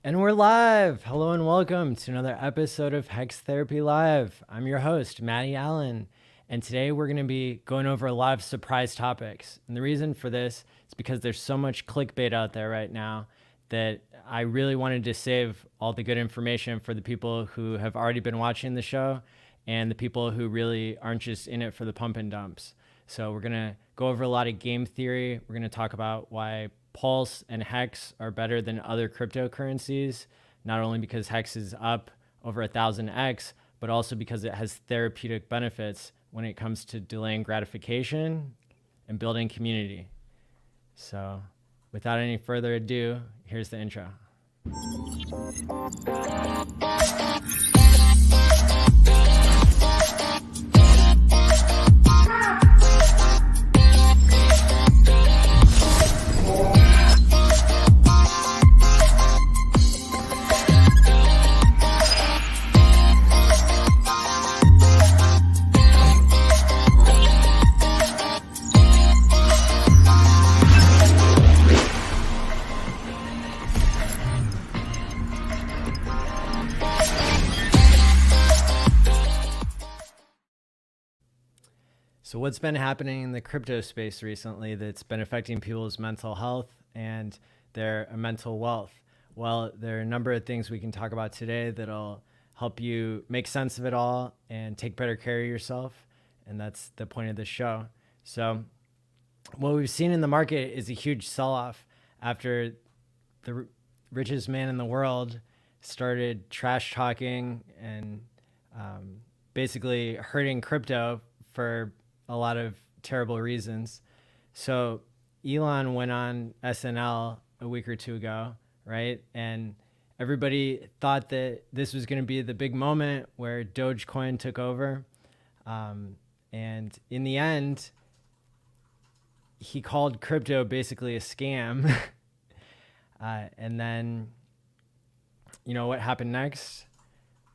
And we're live. Hello and welcome to another episode of Hex Therapy Live. I'm your host, Matty Allen, and today we're going to be going over a lot of surprise topics. And the reason for this is because there's so much clickbait out there right now that I really wanted to save all the good information for the people who have already been watching the show and the people who really aren't just in it for the pump and dumps. So we're going to go over a lot of game theory. We're going to talk about why Pulse and Hex are better than other cryptocurrencies, not only because Hex is up over 1,000x, but also because it has therapeutic benefits when it comes to delaying gratification and building community. So without any further ado, here's the intro. So what's been happening in the crypto space recently that's been affecting people's mental health and their mental wealth? Well, there are a number of things we can talk about today that'll help you make sense of it all and take better care of yourself. And that's the point of this show. So what we've seen in the market is a huge sell-off after the richest man in the world started trash talking and basically hurting crypto for a lot of terrible reasons. So ALLin went on SNL a week or two ago, right? And everybody thought that this was going to be the big moment where Dogecoin took over. And in the end, he called crypto basically a scam. And then, you know what happened next?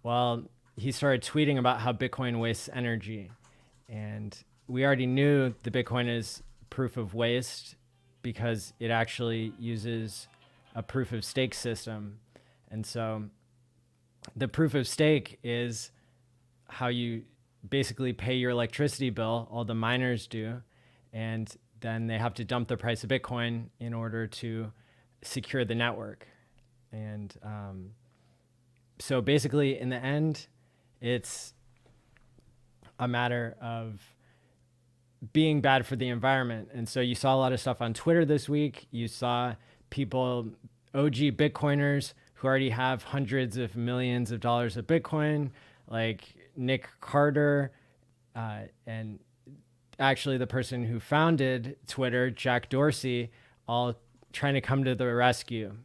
Well, he started tweeting about how Bitcoin wastes energy. And we already knew the Bitcoin is proof of waste because it actually uses a proof of stake system. And so the proof of stake is how you basically pay your electricity bill, all the miners do, and then they have to dump the price of Bitcoin in order to secure the network. And so basically in the end, it's a matter of being bad for the environment. And so you saw a lot of stuff on Twitter this week. You saw people, OG Bitcoiners who already have hundreds of millions of dollars of Bitcoin, like Nick Carter, and actually the person who founded Twitter, Jack Dorsey, all trying to come to the rescue.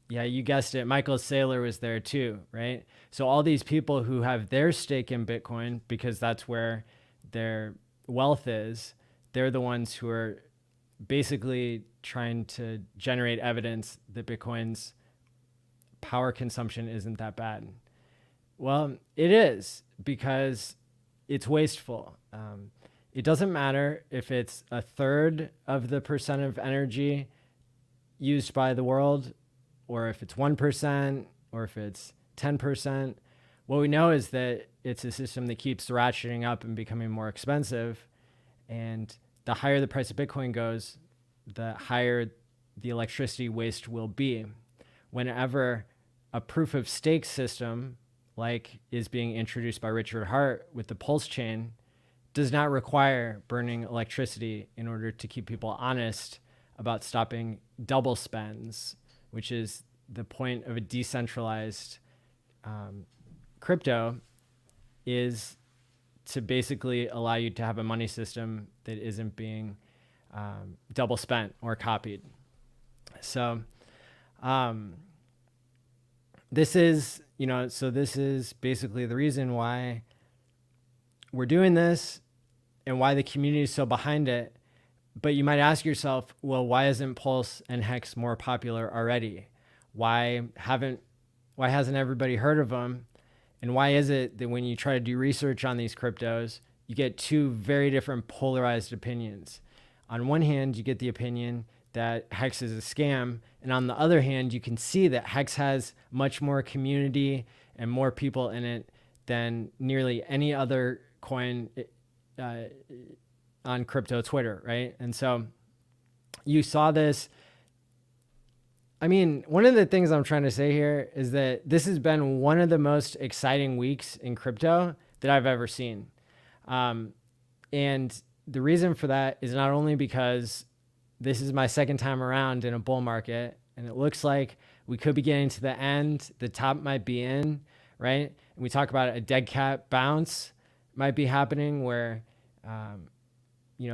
Yeah, you guessed it. Michael Saylor was there too, right? So all these people who have their stake in Bitcoin because that's where their wealth is, they're the ones who are basically trying to generate evidence that Bitcoin's power consumption isn't that bad. Well, it is because it's wasteful. It doesn't matter if it's a third of the percent of energy used by the world, or if it's 1%, or if it's 10%. What we know is that it's a system that keeps ratcheting up and becoming more expensive. And the higher the price of Bitcoin goes, the higher the electricity waste will be. Whenever a proof of stake system, like is being introduced by Richard Hart with the Pulse chain, does not require burning electricity in order to keep people honest about stopping double spends, which is the point of a decentralized crypto, is to basically allow you to have a money system that isn't being double spent or copied. So this is, this is basically the reason why we're doing this and why the community is so behind it. But you might ask yourself, well, why isn't Pulse and Hex more popular already? Why hasn't everybody heard of them? And why is it that when you try to do research on these cryptos, you get two very different polarized opinions? On one hand, you get the opinion that Hex is a scam. And on the other hand, you can see that Hex has much more community and more people in it than nearly any other coin on crypto Twitter, right? And so you saw this. I mean, one of the things I'm trying to say here is that this has been one of the most exciting weeks in crypto that I've ever seen. And the reason for that is not only because this is my second time around in a bull market, and it looks like we could be getting to the end. The top might be in, right? And we talk about a dead cat bounce might be happening where,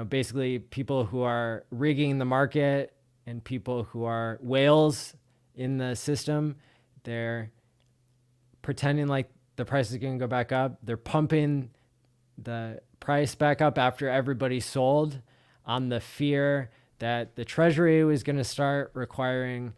basically people who are rigging the market and people who are whales in the system, they're pretending like the price is going to go back up. They're pumping the price back up after everybody sold on the fear that the treasury was going to start requiring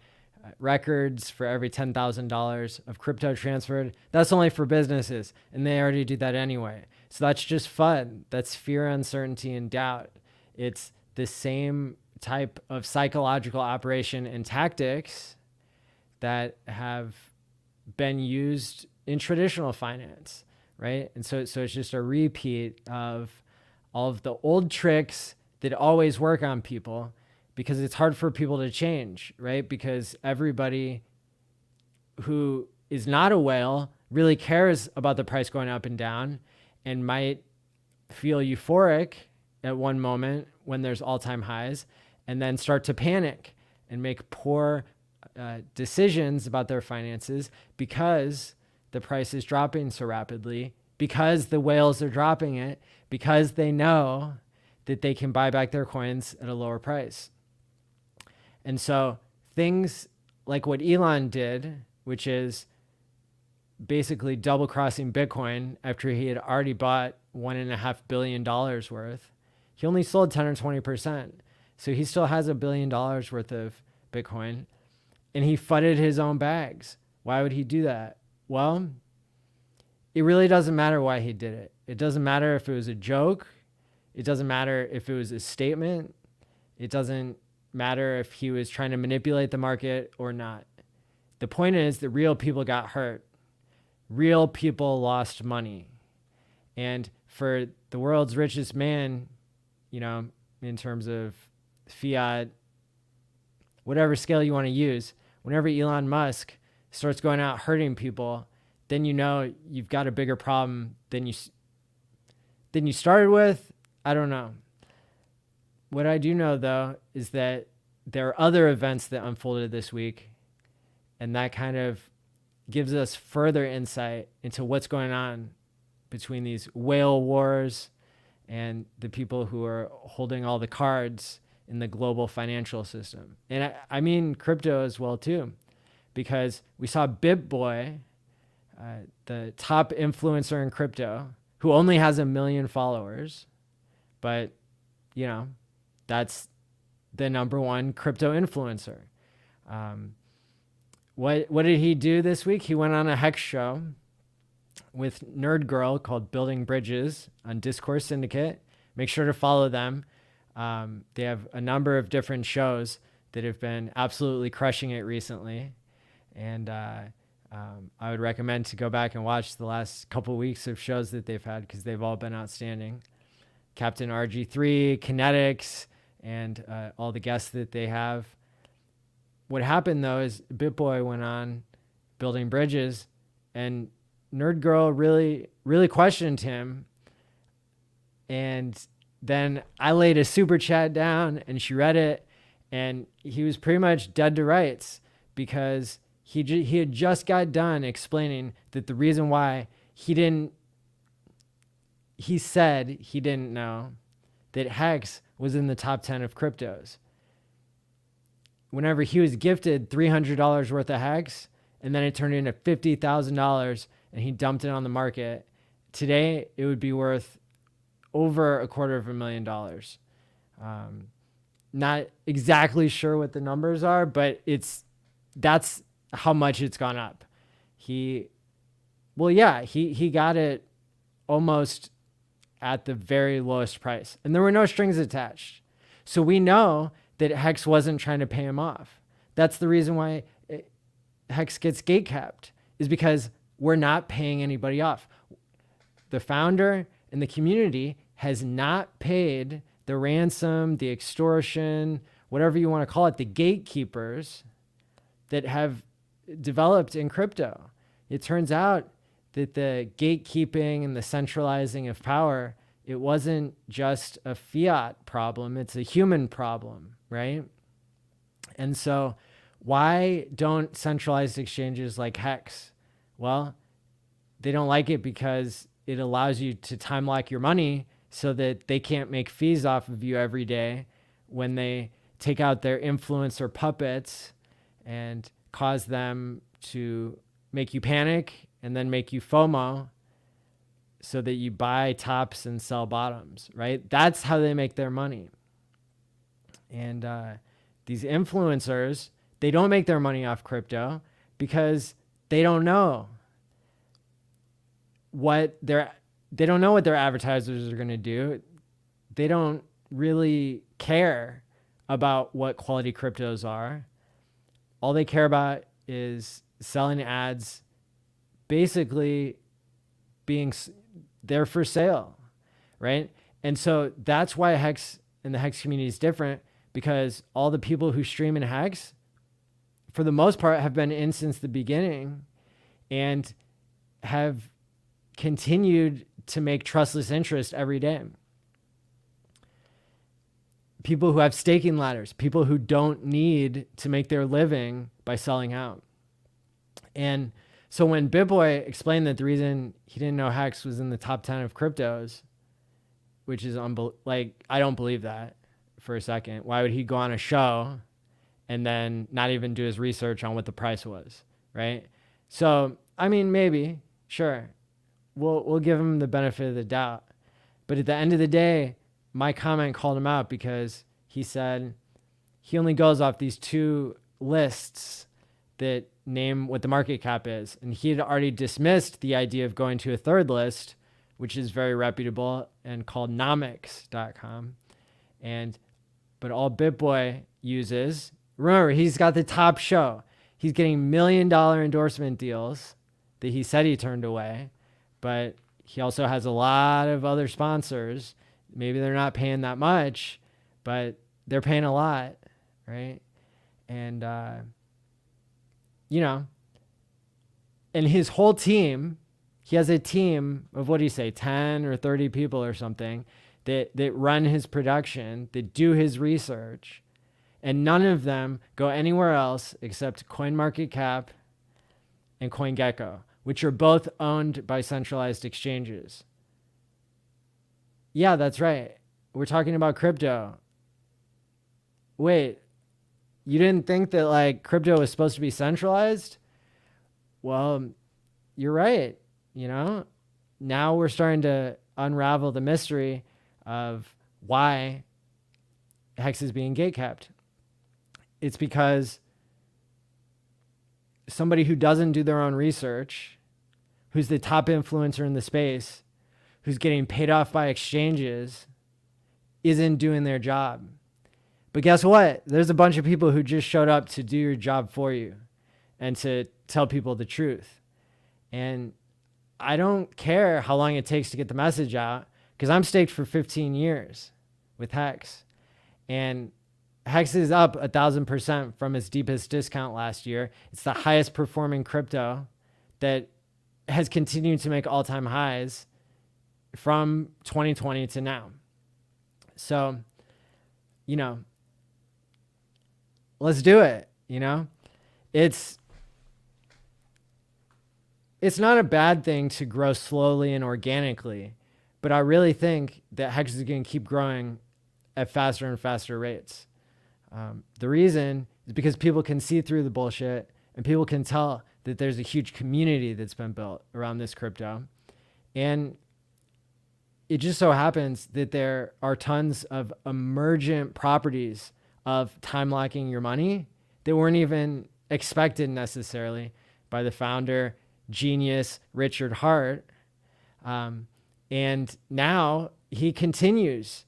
records for every $10,000 of crypto transferred. That's only for businesses, and they already do that anyway. So that's just fun. That's fear, uncertainty, and doubt. It's the same type of psychological operation and tactics that have been used in traditional finance, right? And so it's just a repeat of all of the old tricks that always work on people, because it's hard for people to change, right? Because everybody who is not a whale really cares about the price going up and down and might feel euphoric at one moment when there's all-time highs and then start to panic and make poor decisions about their finances because the price is dropping so rapidly, because the whales are dropping it, because they know that they can buy back their coins at a lower price. And so things like what ALLin did, which is basically double crossing Bitcoin after he had already bought $1.5 billion worth, he only sold 10 or 20%. So he still has $1 billion worth of Bitcoin, and he fudded his own bags. Why would he do that? Well, it really doesn't matter why he did it. It doesn't matter if it was a joke. It doesn't matter if it was a statement. It doesn't matter if he was trying to manipulate the market or not. The point is that real people got hurt. Real people lost money. And for the world's richest man, in terms of fiat, whatever scale you want to use, whenever Elon Musk starts going out hurting people, then you've got a bigger problem than you started with. I don't know. What I do know, though, is that there are other events that unfolded this week, and that kind of gives us further insight into what's going on between these whale wars and the people who are holding all the cards in the global financial system. And I mean crypto as well, too, because we saw BitBoy, the top influencer in crypto, who only has 1 million followers, but, that's the number one crypto influencer. What did he do this week? He went on a Hex show with Nerd Girl called Building Bridges on Discourse Syndicate. Make sure to follow them. They have a number of different shows that have been absolutely crushing it recently. And I would recommend to go back and watch the last couple weeks of shows that they've had, because they've all been outstanding. Captain RG3, Kinetics, and all the guests that they have. What happened, though, is BitBoy went on Building Bridges, and Nerd Girl really, really questioned him. And then I laid a super chat down, and she read it, and he was pretty much dead to rights, because he had just got done explaining that the reason why he said he didn't know that Hex was in the top 10 of cryptos. Whenever he was gifted $300 worth of Hex, and then it turned into $50,000 and he dumped it on the market, today it would be worth over $250,000. Not exactly sure what the numbers are, but that's how much it's gone up. He got it almost at the very lowest price, and there were no strings attached. So we know that Hex wasn't trying to pay him off. That's the reason why Hex gets gate capped, is because we're not paying anybody off. The founder and the community has not paid the ransom, the extortion, whatever you want to call it, the gatekeepers that have developed in crypto. It turns out that the gatekeeping and the centralizing of power, it wasn't just a fiat problem, it's a human problem, right? And so why don't centralized exchanges like Hex? Well, they don't like it because it allows you to time lock your money so that they can't make fees off of you every day when they take out their influencer puppets and cause them to make you panic and then make you FOMO so that you buy tops and sell bottoms, right? That's how they make their money. And these influencers, they don't make their money off crypto because they don't know what their advertisers are going to do. They don't really care about what quality cryptos are. All they care about is selling ads, basically being there for sale, right? And so that's why Hex and the Hex community is different, because all the people who stream in Hex, for the most part, have been in since the beginning and have continued to make trustless interest every day. People who have staking ladders, people who don't need to make their living by selling out. And so when BitBoy explained that the reason he didn't know Hex was in the top 10 of cryptos, which is I don't believe that for a second. Why would he go on a show and then not even do his research on what the price was, right? So, I mean, maybe, sure. We'll give him the benefit of the doubt. But at the end of the day, my comment called him out because he said he only goes off these two lists that name what the market cap is. And he had already dismissed the idea of going to a third list, which is very reputable and called nomics.com. But all BitBoy uses, remember, he's got the top show. He's getting $1 million endorsement deals that he said he turned away. But he also has a lot of other sponsors. Maybe they're not paying that much, but they're paying a lot, right? And, and his whole team, he has a team of, 10 or 30 people or something that run his production, that do his research, and none of them go anywhere else except CoinMarketCap and CoinGecko, which are both owned by centralized exchanges. Yeah, that's right. We're talking about crypto. Wait, you didn't think that crypto was supposed to be centralized? Well, you're right. Now we're starting to unravel the mystery of why Hex is being gatekept. It's because somebody who doesn't do their own research, who's the top influencer in the space, who's getting paid off by exchanges, isn't doing their job. But guess what? There's a bunch of people who just showed up to do your job for you and to tell people the truth. And I don't care how long it takes to get the message out, because I'm staked for 15 years with Hex. And Hex is up 1,000% from its deepest discount last year. It's the highest performing crypto that has continued to make all-time highs from 2020 to now. So, let's do it. It's not a bad thing to grow slowly and organically, but I really think that Hex is going to keep growing at faster and faster rates. The reason is because people can see through the bullshit and people can tell that there's a huge community that's been built around this crypto. And it just so happens that there are tons of emergent properties of time locking your money that weren't even expected necessarily by the founder, genius Richard Hart. And now he continues.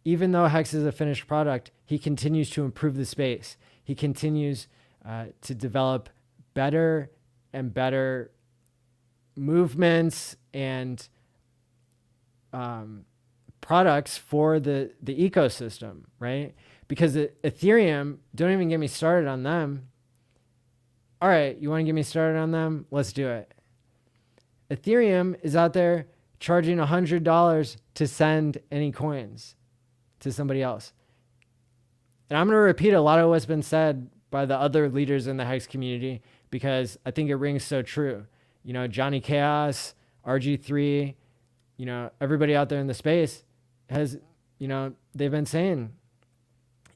Even though Hex is a finished product, he continues to improve the space. He continues to develop better and better movements and products for the ecosystem, right? Because Ethereum, don't even get me started on them. All right, you want to get me started on them? Let's do it. Ethereum is out there charging $100 to send any coins to somebody else. And I'm going to repeat a lot of what's been said by the other leaders in the Hex community because I think it rings so true. You know, Johnny Chaos, RG3, you know, everybody out there in the space has, you know, they've been saying,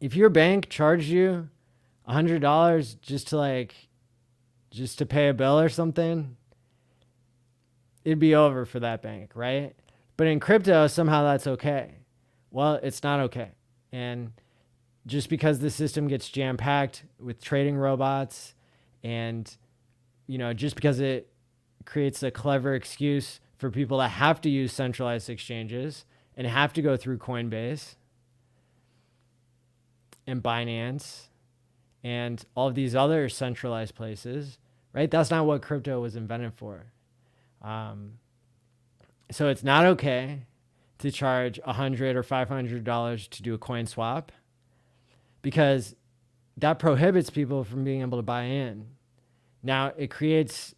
if your bank charged you $100 just to pay a bill or something, it'd be over for that bank, right? But in crypto, somehow that's okay. Well, it's not okay. And just because the system gets jam-packed with trading robots and, you know, just because it creates a clever excuse for people that have to use centralized exchanges and have to go through Coinbase and Binance and all of these other centralized places, right? That's not what crypto was invented for. So it's not okay to charge $100 or $500 to do a coin swap because that prohibits people from being able to buy in. Now it creates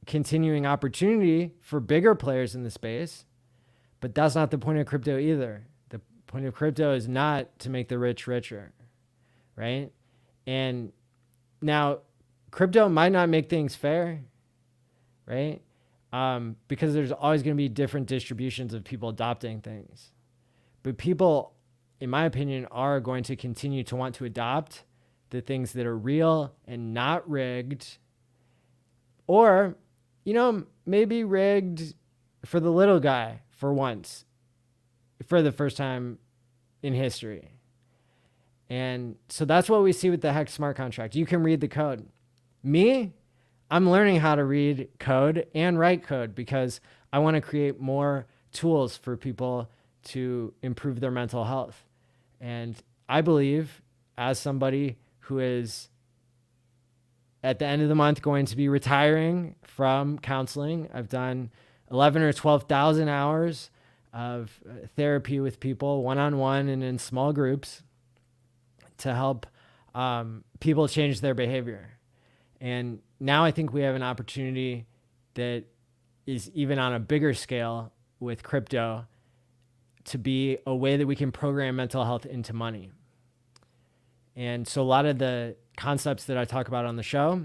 continuing opportunity for bigger players in the space, but that's not the point of crypto either. The point of crypto is not to make the rich richer, right? And now crypto might not make things fair, right? Because there's always going to be different distributions of people adopting things. But people, in my opinion, are going to continue to want to adopt the things that are real and not rigged, or, you know, maybe rigged for the little guy for once, for the first time in history. And so that's what we see with the Hex smart contract. You can read the code. Me, I'm learning how to read code and write code because I want to create more tools for people to improve their mental health. And I believe, as somebody who is at the end of the month going to be retiring from counseling, I've done 11 or 12,000 hours of therapy with people one-on-one and in small groups to help people change their behavior. And now I think we have an opportunity that is even on a bigger scale with crypto to be a way that we can program mental health into money. And so a lot of the concepts that I talk about on the show,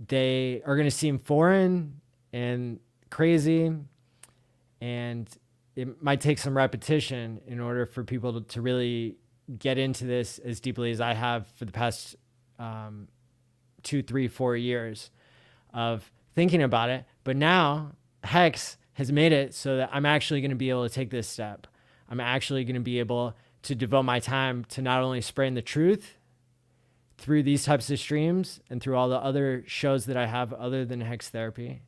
they are going to seem foreign and crazy, and it might take some repetition in order for people to really get into this as deeply as I have for the past 2, 3, 4 years of thinking about it. But now Hex has made it so that I'm actually going to be able to take this step. I'm actually going to be able to devote my time to not only spreading the truth through these types of streams and through all the other shows that I have other than Hex Therapy,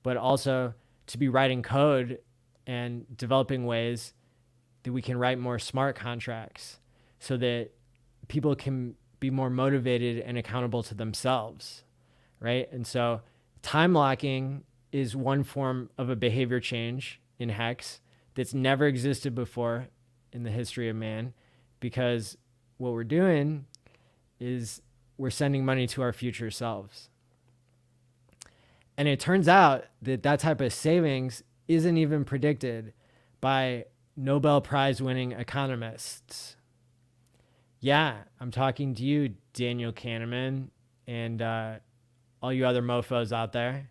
but also to be writing code and developing ways that we can write more smart contracts so that people can be more motivated and accountable to themselves, right? And so time locking is one form of a behavior change in Hex that's never existed before in the history of man, because what we're doing is we're sending money to our future selves. And it turns out that that type of savings isn't even predicted by Nobel Prize winning economists. Yeah, I'm talking to you, Daniel Kahneman, and all you other mofos out there.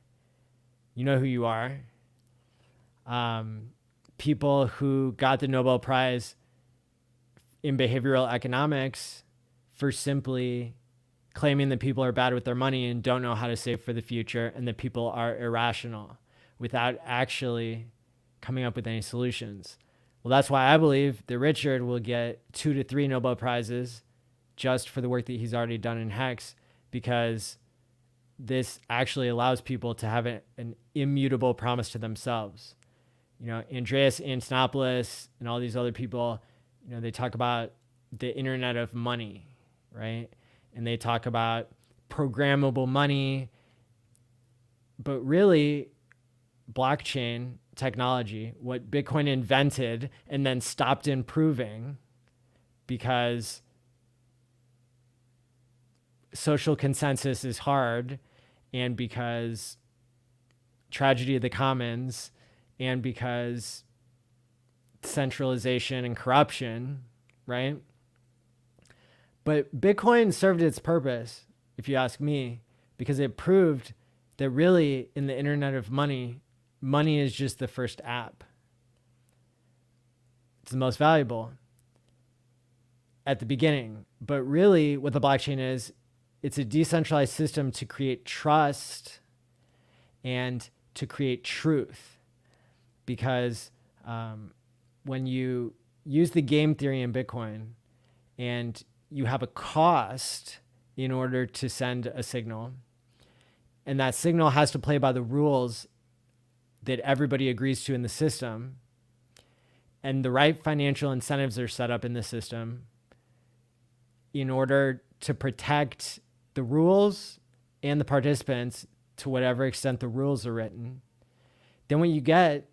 You know who you are. People who got the Nobel Prize in behavioral economics for simply claiming that people are bad with their money and don't know how to save for the future, and that people are irrational without actually coming up with any solutions. Well, that's why I believe that Richard will get 2 to 3 Nobel Prizes just for the work that he's already done in Hex, because this actually allows people to have an immutable promise to themselves. You know, Andreas Antonopoulos and all these other people, you know, they talk about the internet of money, right? And they talk about programmable money, but really blockchain technology, what Bitcoin invented and then stopped improving because social consensus is hard, and because tragedy of the commons, and because centralization and corruption, right? But Bitcoin served its purpose, if you ask me, because it proved that really in the internet of money, money is just the first app. It's the most valuable at the beginning. But really what the blockchain is, it's a decentralized system to create trust and to create truth. Because when you use the game theory in Bitcoin and you have a cost in order to send a signal, and that signal has to play by the rules that everybody agrees to in the system, and the right financial incentives are set up in the system in order to protect the rules and the participants to whatever extent the rules are written, then what you get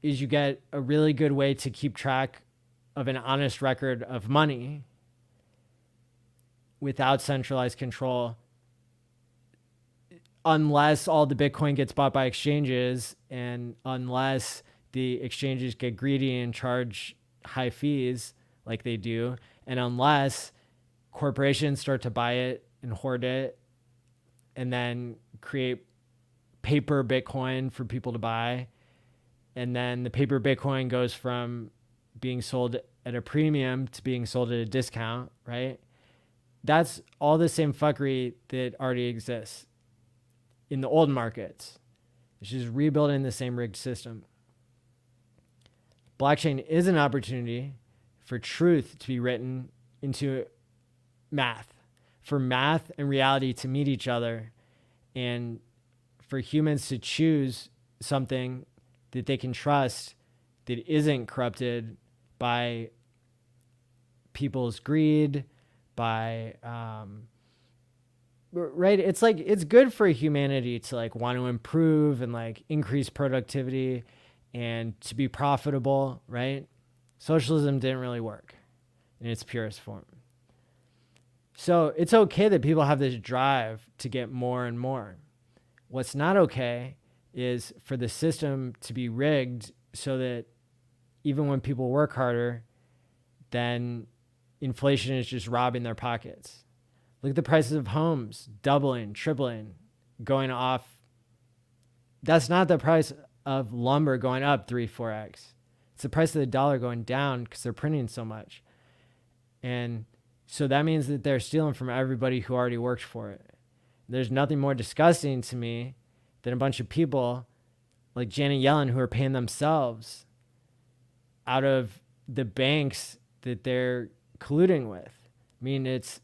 is you get a really good way to keep track of an honest record of money without centralized control, unless all the Bitcoin gets bought by exchanges and unless the exchanges get greedy and charge high fees like they do, and unless corporations start to buy it and hoard it and then create paper Bitcoin for people to buy. And then the paper Bitcoin goes from being sold at a premium to being sold at a discount, right? That's all the same fuckery that already exists in the old markets. It's just rebuilding the same rigged system. Blockchain is an opportunity for truth to be written into math, for math and reality to meet each other, and for humans to choose something that they can trust that isn't corrupted by people's greed, by right? It's like, it's good for humanity to like want to improve and like increase productivity and to be profitable, right? Socialism didn't really work in its purest form. So it's okay that people have this drive to get more and more. What's not okay is for the system to be rigged so that even when people work harder, then inflation is just robbing their pockets. Look at the prices of homes doubling, tripling, going off. That's not the price of lumber going up 3-4x. It's the price of the dollar going down because they're printing so much. And so that means that they're stealing from everybody who already worked for it. There's nothing more disgusting to me than a bunch of people like Janet Yellen who are paying themselves out of the banks that they're colluding with. I mean, it's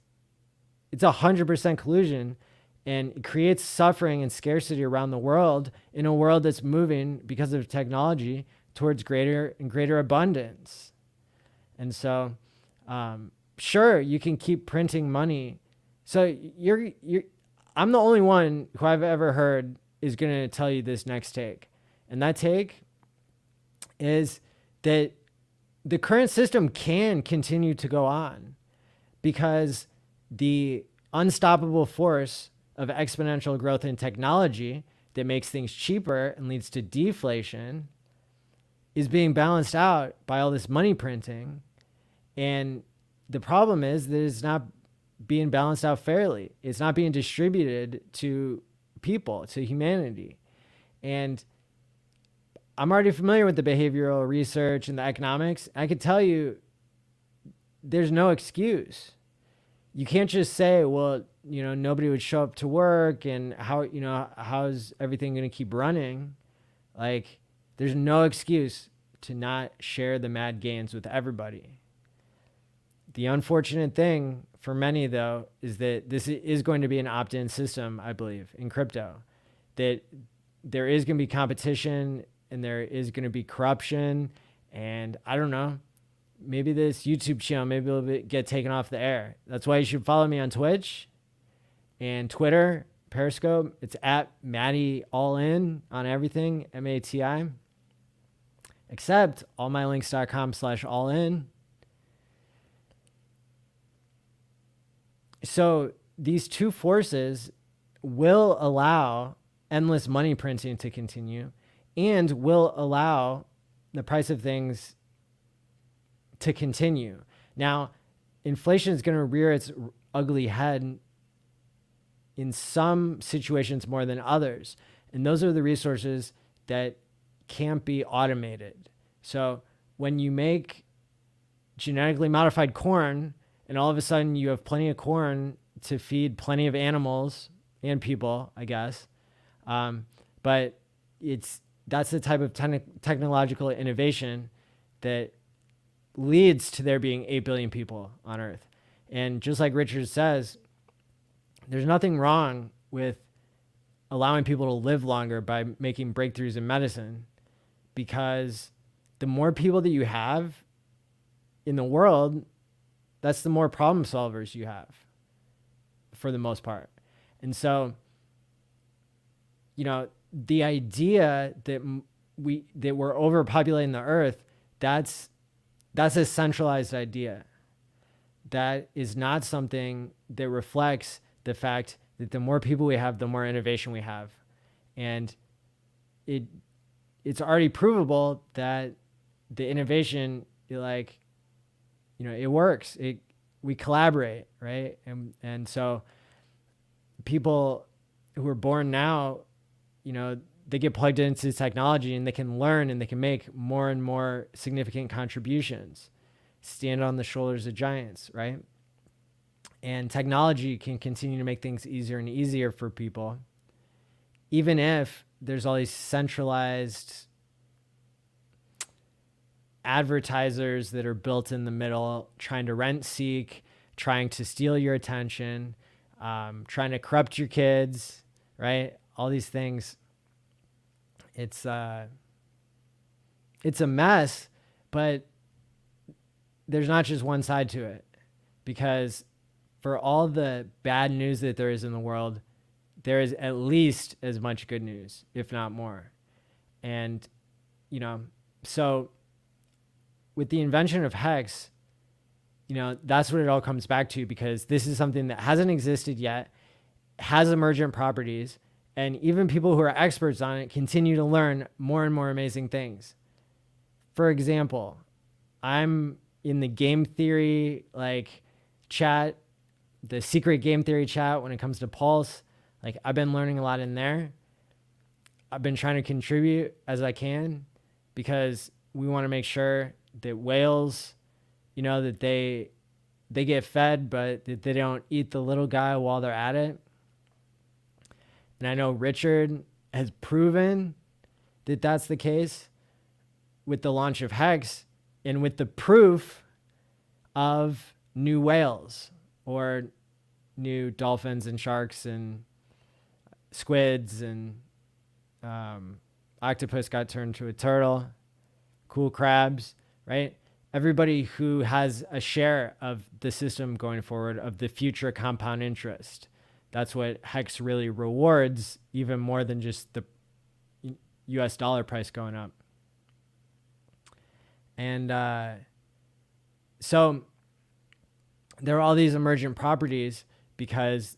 100% collusion, and it creates suffering and scarcity around the world in a world that's moving because of technology towards greater and greater abundance. And so, sure, you can keep printing money. So I'm the only one who I've ever heard is going to tell you this next take. And that take is that the current system can continue to go on because the unstoppable force of exponential growth in technology that makes things cheaper and leads to deflation is being balanced out by all this money printing. And the problem is that it's not being balanced out fairly. It's not being distributed to people, to humanity. And I'm already familiar with the behavioral research and the economics. I could tell you there's no excuse. You can't just say, well, nobody would show up to work and how's everything going to keep running? Like, there's no excuse to not share the mad gains with everybody. The unfortunate thing for many, though, is that this is going to be an opt-in system, I believe, in crypto. That there is going to be competition and there is going to be corruption. And I don't know, maybe this YouTube channel, maybe it'll get taken off the air. That's why you should follow me on Twitch and Twitter, Periscope. It's at Matty ALLin on everything, MATI. Except allmylinks.com/allin. So these two forces will allow endless money printing to continue and will allow the price of things to continue. Now, inflation is going to rear its ugly head in some situations more than others. And those are the resources that can't be automated. So when you make genetically modified corn and all of a sudden you have plenty of corn to feed plenty of animals and people, I guess. But that's the type of technological innovation that leads to there being 8 billion people on Earth. And just like Richard says, there's nothing wrong with allowing people to live longer by making breakthroughs in medicine, because the more people that you have in the world, that's the more problem solvers you have for the most part. And so, the idea that we're overpopulating the earth, that's a centralized idea. That is not something that reflects the fact that the more people we have, the more innovation we have. And it's already provable that the innovation, it works. We collaborate, right? And so people who are born now, they get plugged into technology and they can learn and they can make more and more significant contributions, stand on the shoulders of giants, right? And technology can continue to make things easier and easier for people, even if there's all these centralized advertisers that are built in the middle, trying to rent seek, trying to steal your attention, trying to corrupt your kids, right? All these things. It's a mess, but there's not just one side to it, because for all the bad news that there is in the world, there is at least as much good news, if not more. And, so with the invention of Hex, that's what it all comes back to, because this is something that hasn't existed yet, has emergent properties, and even people who are experts on it continue to learn more and more amazing things. For example, I'm in the game theory chat, the secret game theory chat when it comes to Pulse. I've been learning a lot in there. I've been trying to contribute as I can, because we want to make sure that whales, that they get fed, but that they don't eat the little guy while they're at it. And I know Richard has proven that that's the case with the launch of Hex and with the proof of new whales or new dolphins and sharks and squids, and octopus got turned to a turtle, cool crabs, right? Everybody who has a share of the system going forward, of the future compound interest. That's what Hex really rewards, even more than just the US dollar price going up. And so there are all these emergent properties, because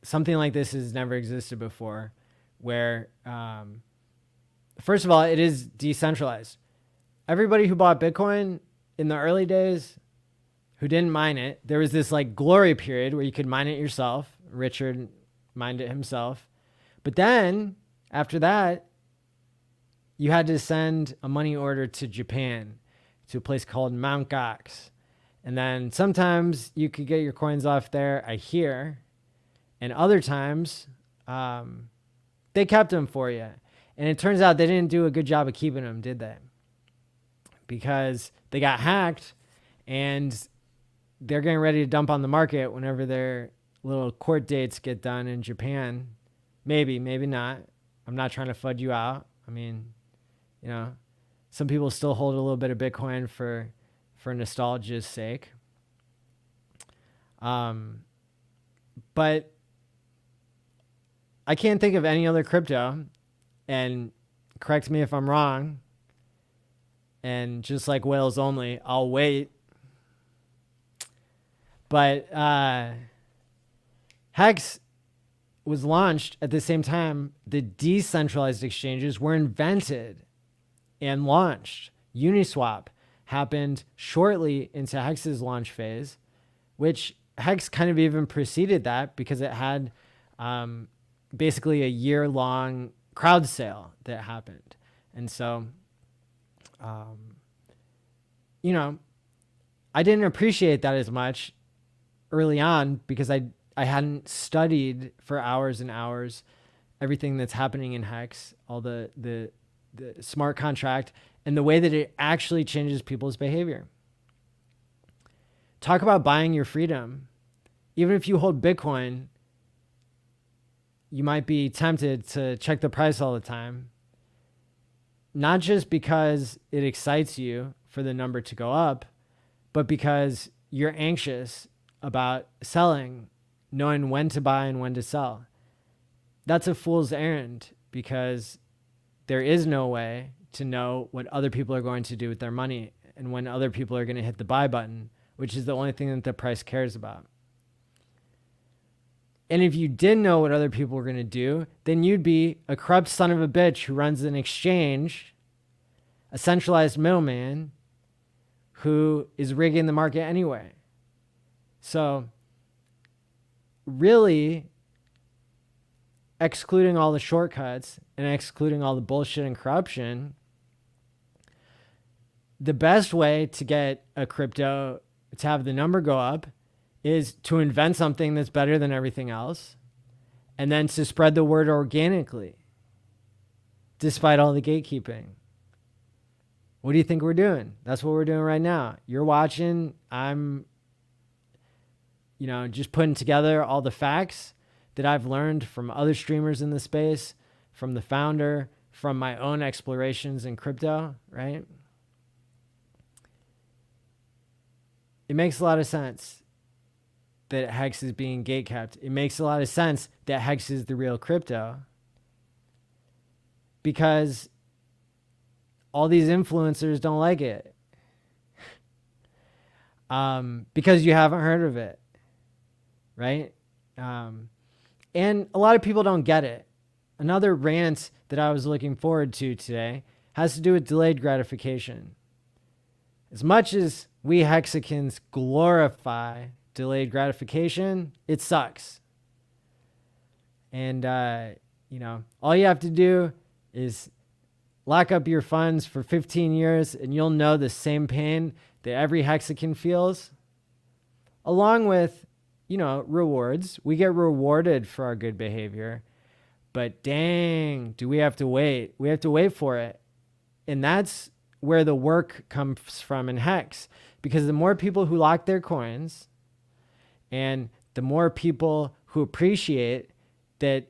something like this has never existed before, where, first of all, it is decentralized. Everybody who bought Bitcoin in the early days, who didn't mine it, there was this glory period where you could mine it yourself. Richard mined it himself. But then after that, you had to send a money order to Japan, to a place called Mount Gox. And then sometimes you could get your coins off there, I hear. And other times, they kept them for you. And it turns out they didn't do a good job of keeping them, did they? Because they got hacked, and they're getting ready to dump on the market whenever their little court dates get done in Japan. Maybe not. I'm not trying to FUD you out. I mean, some people still hold a little bit of Bitcoin for for nostalgia's sake. But I can't think of any other crypto, and correct me if I'm wrong. And just like whales only, I'll wait. But Hex was launched at the same time the decentralized exchanges were invented and launched. Uniswap happened shortly into Hex's launch phase, which Hex kind of even preceded that because it had basically a year-long crowd sale that happened. And so, I didn't appreciate that as much early on because I hadn't studied for hours and hours everything that's happening in Hex, all the smart contract, and the way that it actually changes people's behavior. Talk about buying your freedom. Even if you hold Bitcoin, you might be tempted to check the price all the time. Not just because it excites you for the number to go up, but because you're anxious about selling, knowing when to buy and when to sell. That's a fool's errand because there is no way to know what other people are going to do with their money and when other people are going to hit the buy button, which is the only thing that the price cares about. And if you did know what other people were going to do, then you'd be a corrupt son of a bitch who runs an exchange, a centralized middleman who is rigging the market anyway. So really, excluding all the shortcuts and excluding all the bullshit and corruption, the best way to get a crypto to have the number go up is to invent something that's better than everything else and then to spread the word organically despite all the gatekeeping. What do you think we're doing? That's what we're doing right now. You're watching. I'm, just putting together all the facts that I've learned from other streamers in the space, from the founder, from my own explorations in crypto, right? It makes a lot of sense that Hex is being gatekept. It makes a lot of sense that Hex is the real crypto because all these influencers don't like it because you haven't heard of it, right? And a lot of people don't get it. Another rant that I was looking forward to today has to do with delayed gratification. As much as we Hexicans glorify delayed gratification, it sucks. And, all you have to do is lock up your funds for 15 years and you'll know the same pain that every Hexican feels, along with, rewards. We get rewarded for our good behavior, but dang, do we have to wait? We have to wait for it. And that's where the work comes from in Hex, because the more people who lock their coins and the more people who appreciate that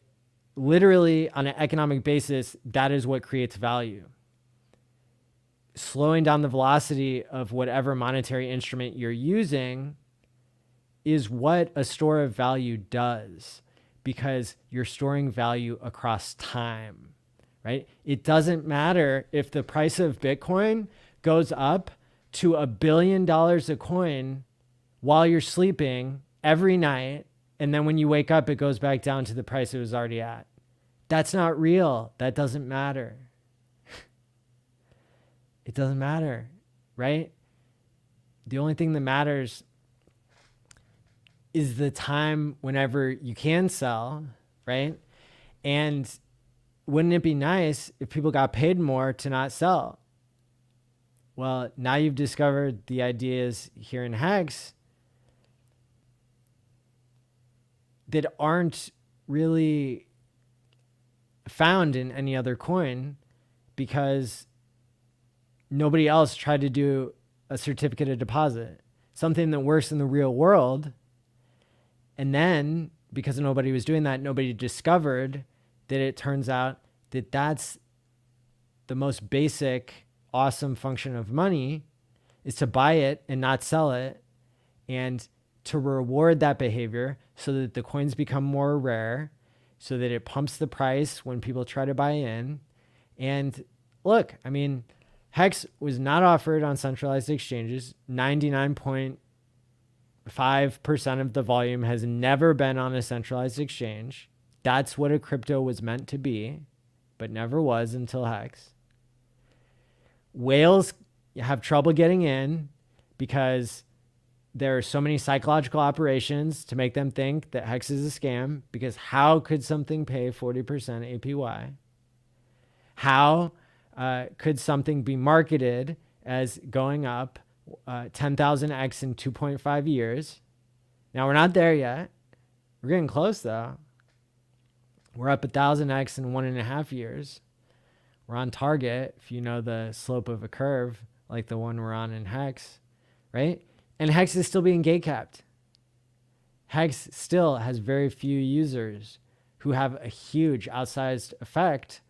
literally on an economic basis, that is what creates value. Slowing down the velocity of whatever monetary instrument you're using is what a store of value does, because you're storing value across time, right? It doesn't matter if the price of Bitcoin goes up to $1 billion a coin while you're sleeping every night, and then when you wake up, it goes back down to the price it was already at. That's not real. That doesn't matter. It doesn't matter, right? The only thing that matters is the time whenever you can sell, right? And wouldn't it be nice if people got paid more to not sell? Well, now you've discovered the ideas here in Hex that aren't really found in any other coin because nobody else tried to do a certificate of deposit, something that works in the real world. And then because nobody was doing that, nobody discovered that it turns out that that's the most basic, awesome function of money, is to buy it and not sell it, and to reward that behavior so that the coins become more rare, so that it pumps the price when people try to buy in. And look, I mean, Hex was not offered on centralized exchanges. 99.5% of the volume has never been on a centralized exchange. That's what a crypto was meant to be, but never was until Hex. Whales have trouble getting in because there are so many psychological operations to make them think that Hex is a scam, because how could something pay 40% APY? How could something be marketed as going up 10,000x in 2.5 years? Now, we're not there yet. We're getting close, though. We're up 1,000x in 1.5 years. We're on target, if you know the slope of a curve, like the one we're on in Hex, right? And Hex is still being gatecapped. Hex still has very few users who have a huge outsized effect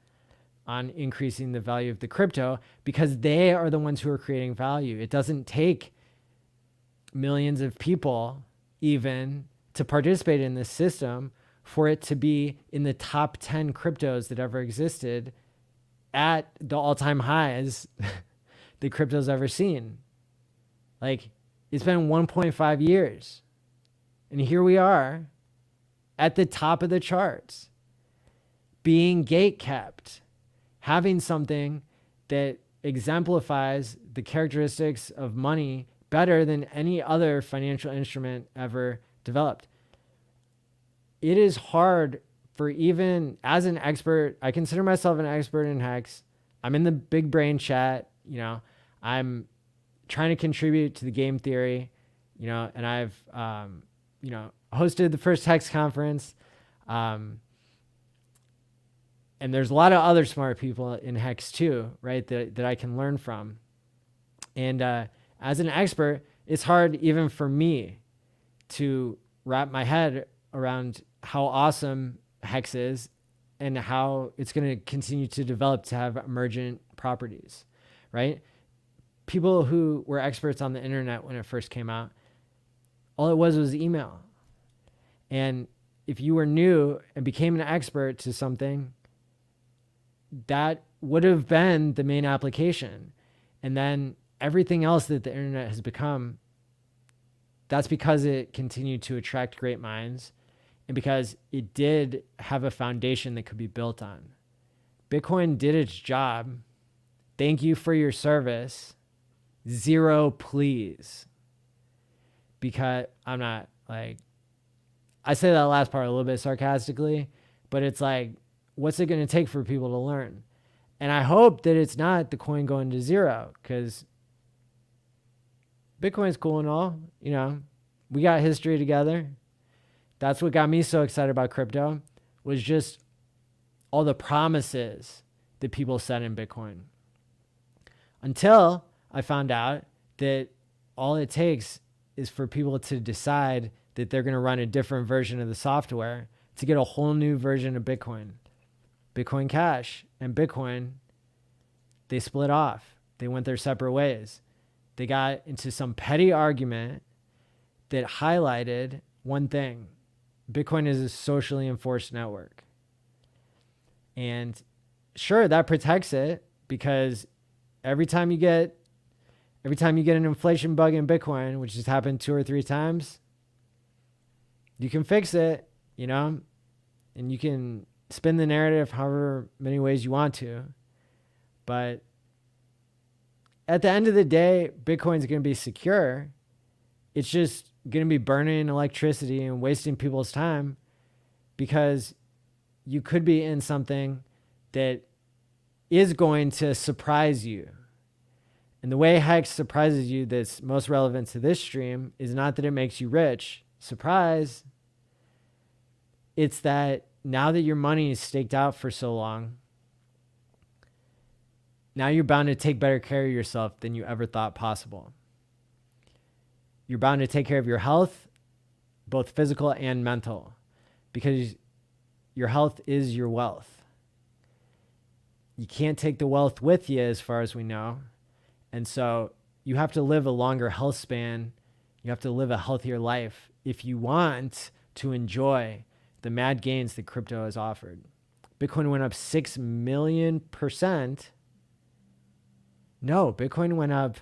on increasing the value of the crypto, because they are the ones who are creating value. It doesn't take millions of people even to participate in this system for it to be in the top 10 cryptos that ever existed at the all-time highs the crypto's ever seen. Like, it's been 1.5 years. And here we are at the top of the charts, being gate kept, having something that exemplifies the characteristics of money better than any other financial instrument ever developed. It is hard for, even as an expert, I consider myself an expert in Hex. I'm in the big brain chat, I'm trying to contribute to the game theory, and I've, hosted the first Hex conference. And there's a lot of other smart people in Hex too, right? That I can learn from. And as an expert, it's hard even for me to wrap my head around how awesome Hex is and how it's going to continue to develop to have emergent properties, right? People who were experts on the internet when it first came out, all it was email. And if you were new and became an expert to something, that would have been the main application. And then everything else that the internet has become, that's because it continued to attract great minds and because it did have a foundation that could be built on. Bitcoin did its job. Thank you for your service. Zero, please. Because I'm not like, I say that last part a little bit sarcastically, but it's like, what's it going to take for people to learn? And I hope that it's not the coin going to zero, because Bitcoin's cool and all, we got history together. That's what got me so excited about crypto, was just all the promises that people said in Bitcoin. Until I found out that all it takes is for people to decide that they're going to run a different version of the software to get a whole new version of Bitcoin. Bitcoin Cash and Bitcoin, they split off. They went their separate ways. They got into some petty argument that highlighted one thing. Bitcoin is a socially enforced network. And sure, that protects it, because every time you get an inflation bug in Bitcoin, which has happened 2 or 3 times, you can fix it, and you can spin the narrative however many ways you want to. But at the end of the day, Bitcoin's going to be secure. It's just going to be burning electricity and wasting people's time, because you could be in something that is going to surprise you. And the way Hex surprises you that's most relevant to this stream is not that it makes you rich. Surprise. It's that now that your money is staked out for so long, now you're bound to take better care of yourself than you ever thought possible. You're bound to take care of your health, both physical and mental, because your health is your wealth. You can't take the wealth with you, as far as we know. And so you have to live a longer health span. You have to live a healthier life if you want to enjoy the mad gains that crypto has offered. Bitcoin went up 6 million%. No, Bitcoin went up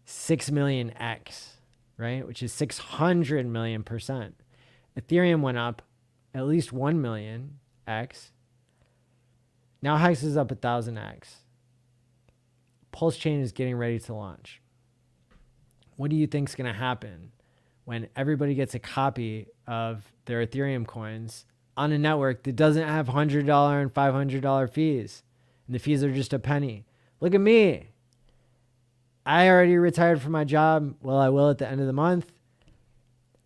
6 million X, right? Which is 600 million%. Ethereum went up at least 1 million X. Now Hex is up 1,000 X. Pulse Chain is getting ready to launch. What do you think is going to happen when everybody gets a copy of their Ethereum coins on a network that doesn't have $100 and $500 fees? And the fees are just a penny. Look at me. I already retired from my job. Well, I will at the end of the month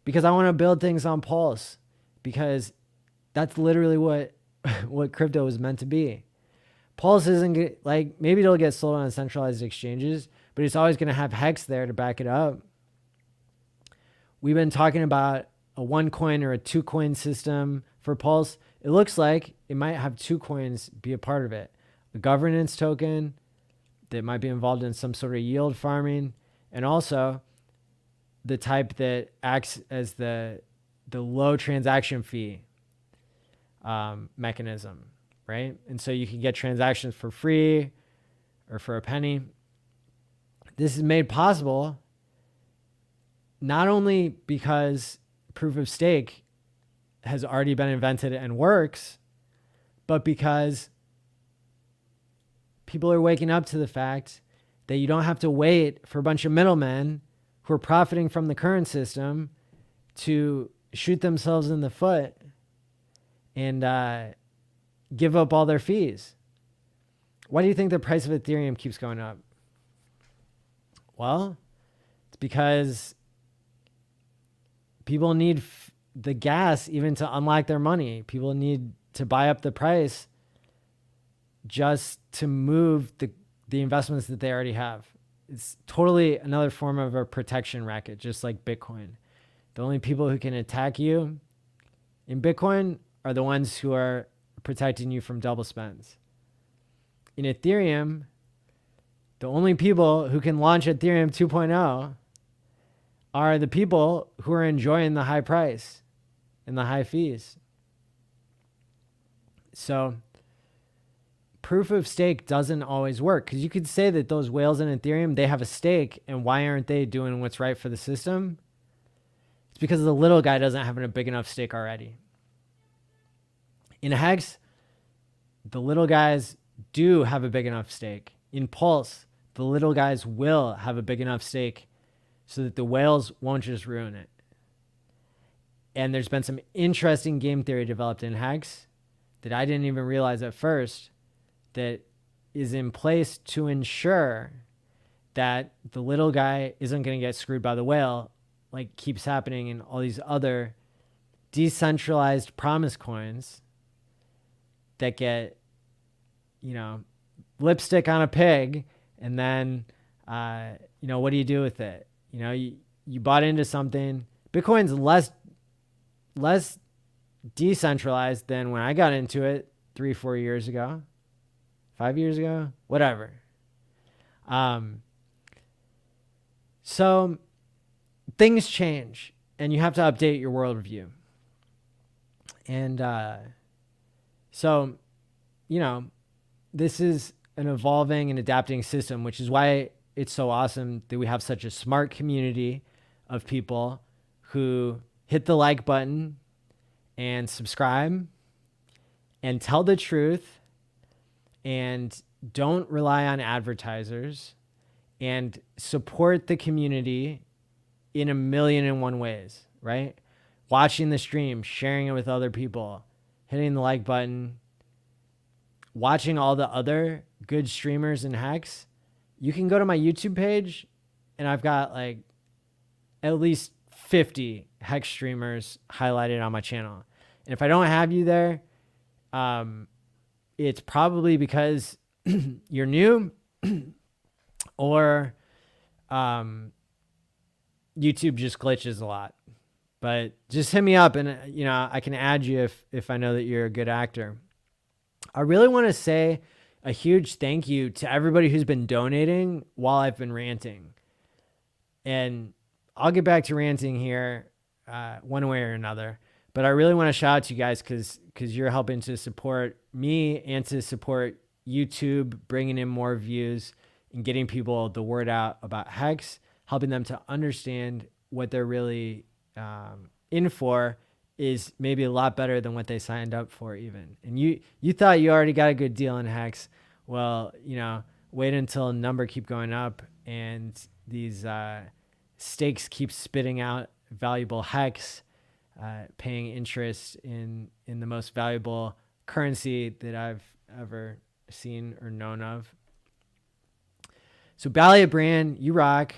because I want to build things on Pulse, because that's literally what crypto is meant to be. Pulse isn't like, maybe it'll get sold on centralized exchanges, but it's always going to have Hex there to back it up. We've been talking about a 1 coin or a 2 coin system for Pulse. It looks like it might have 2 coins be a part of it. A governance token that might be involved in some sort of yield farming, and also the type that acts as the low transaction fee mechanism, right? And so you can get transactions for free or for a penny. This is made possible not only because proof of stake has already been invented and works, but because people are waking up to the fact that you don't have to wait for a bunch of middlemen who are profiting from the current system to shoot themselves in the foot and give up all their fees. Why do you think the price of Ethereum keeps going up? Well, it's because people need the gas even to unlock their money. People need to buy up the price just to move the investments that they already have. It's totally another form of a protection racket, just like Bitcoin. The only people who can attack you in Bitcoin are the ones who are protecting you from double spends. In Ethereum, the only people who can launch Ethereum 2.0 are the people who are enjoying the high price and the high fees. So proof of stake doesn't always work, because you could say that those whales in Ethereum, they have a stake, and why aren't they doing what's right for the system? It's because the little guy doesn't have a big enough stake already. In Hex, the little guys do have a big enough stake. In Pulse, the little guys will have a big enough stake so that the whales won't just ruin it. And there's been some interesting game theory developed in Hex that I didn't even realize at first, that is in place to ensure that the little guy isn't going to get screwed by the whale, like keeps happening in all these other decentralized promise coins that get, lipstick on a pig, and then, what do you do with it? You bought into something. Bitcoin's less decentralized than when I got into it 3-4 years ago. 5 years ago, whatever. So things change, and you have to update your worldview. And so, this is an evolving and adapting system, which is why it's so awesome that we have such a smart community of people who hit the like button and subscribe and tell the truth and don't rely on advertisers and support the community in 1,000,001 ways, right? Watching the stream, sharing it with other people, hitting the like button, watching all the other good streamers in Hex. You can go to my YouTube page, and I've got like at least 50 Hex streamers highlighted on my channel. And if I don't have you there, it's probably because you're new or YouTube just glitches a lot. But just hit me up, and I can add you if I know that you're a good actor. I really want to say a huge thank you to everybody who's been donating while I've been ranting. And I'll get back to ranting here one way or another. But I really want to shout out to you guys because you're helping to support me and to support YouTube, bringing in more views and getting people the word out about Hex, helping them to understand what they're really in for is maybe a lot better than what they signed up for even. And you thought you already got a good deal in Hex. Well, wait until number keep going up and these stakes keep spitting out valuable Hex, paying interest in the most valuable currency that I've ever seen or known of. So Ballia Brand, you rock.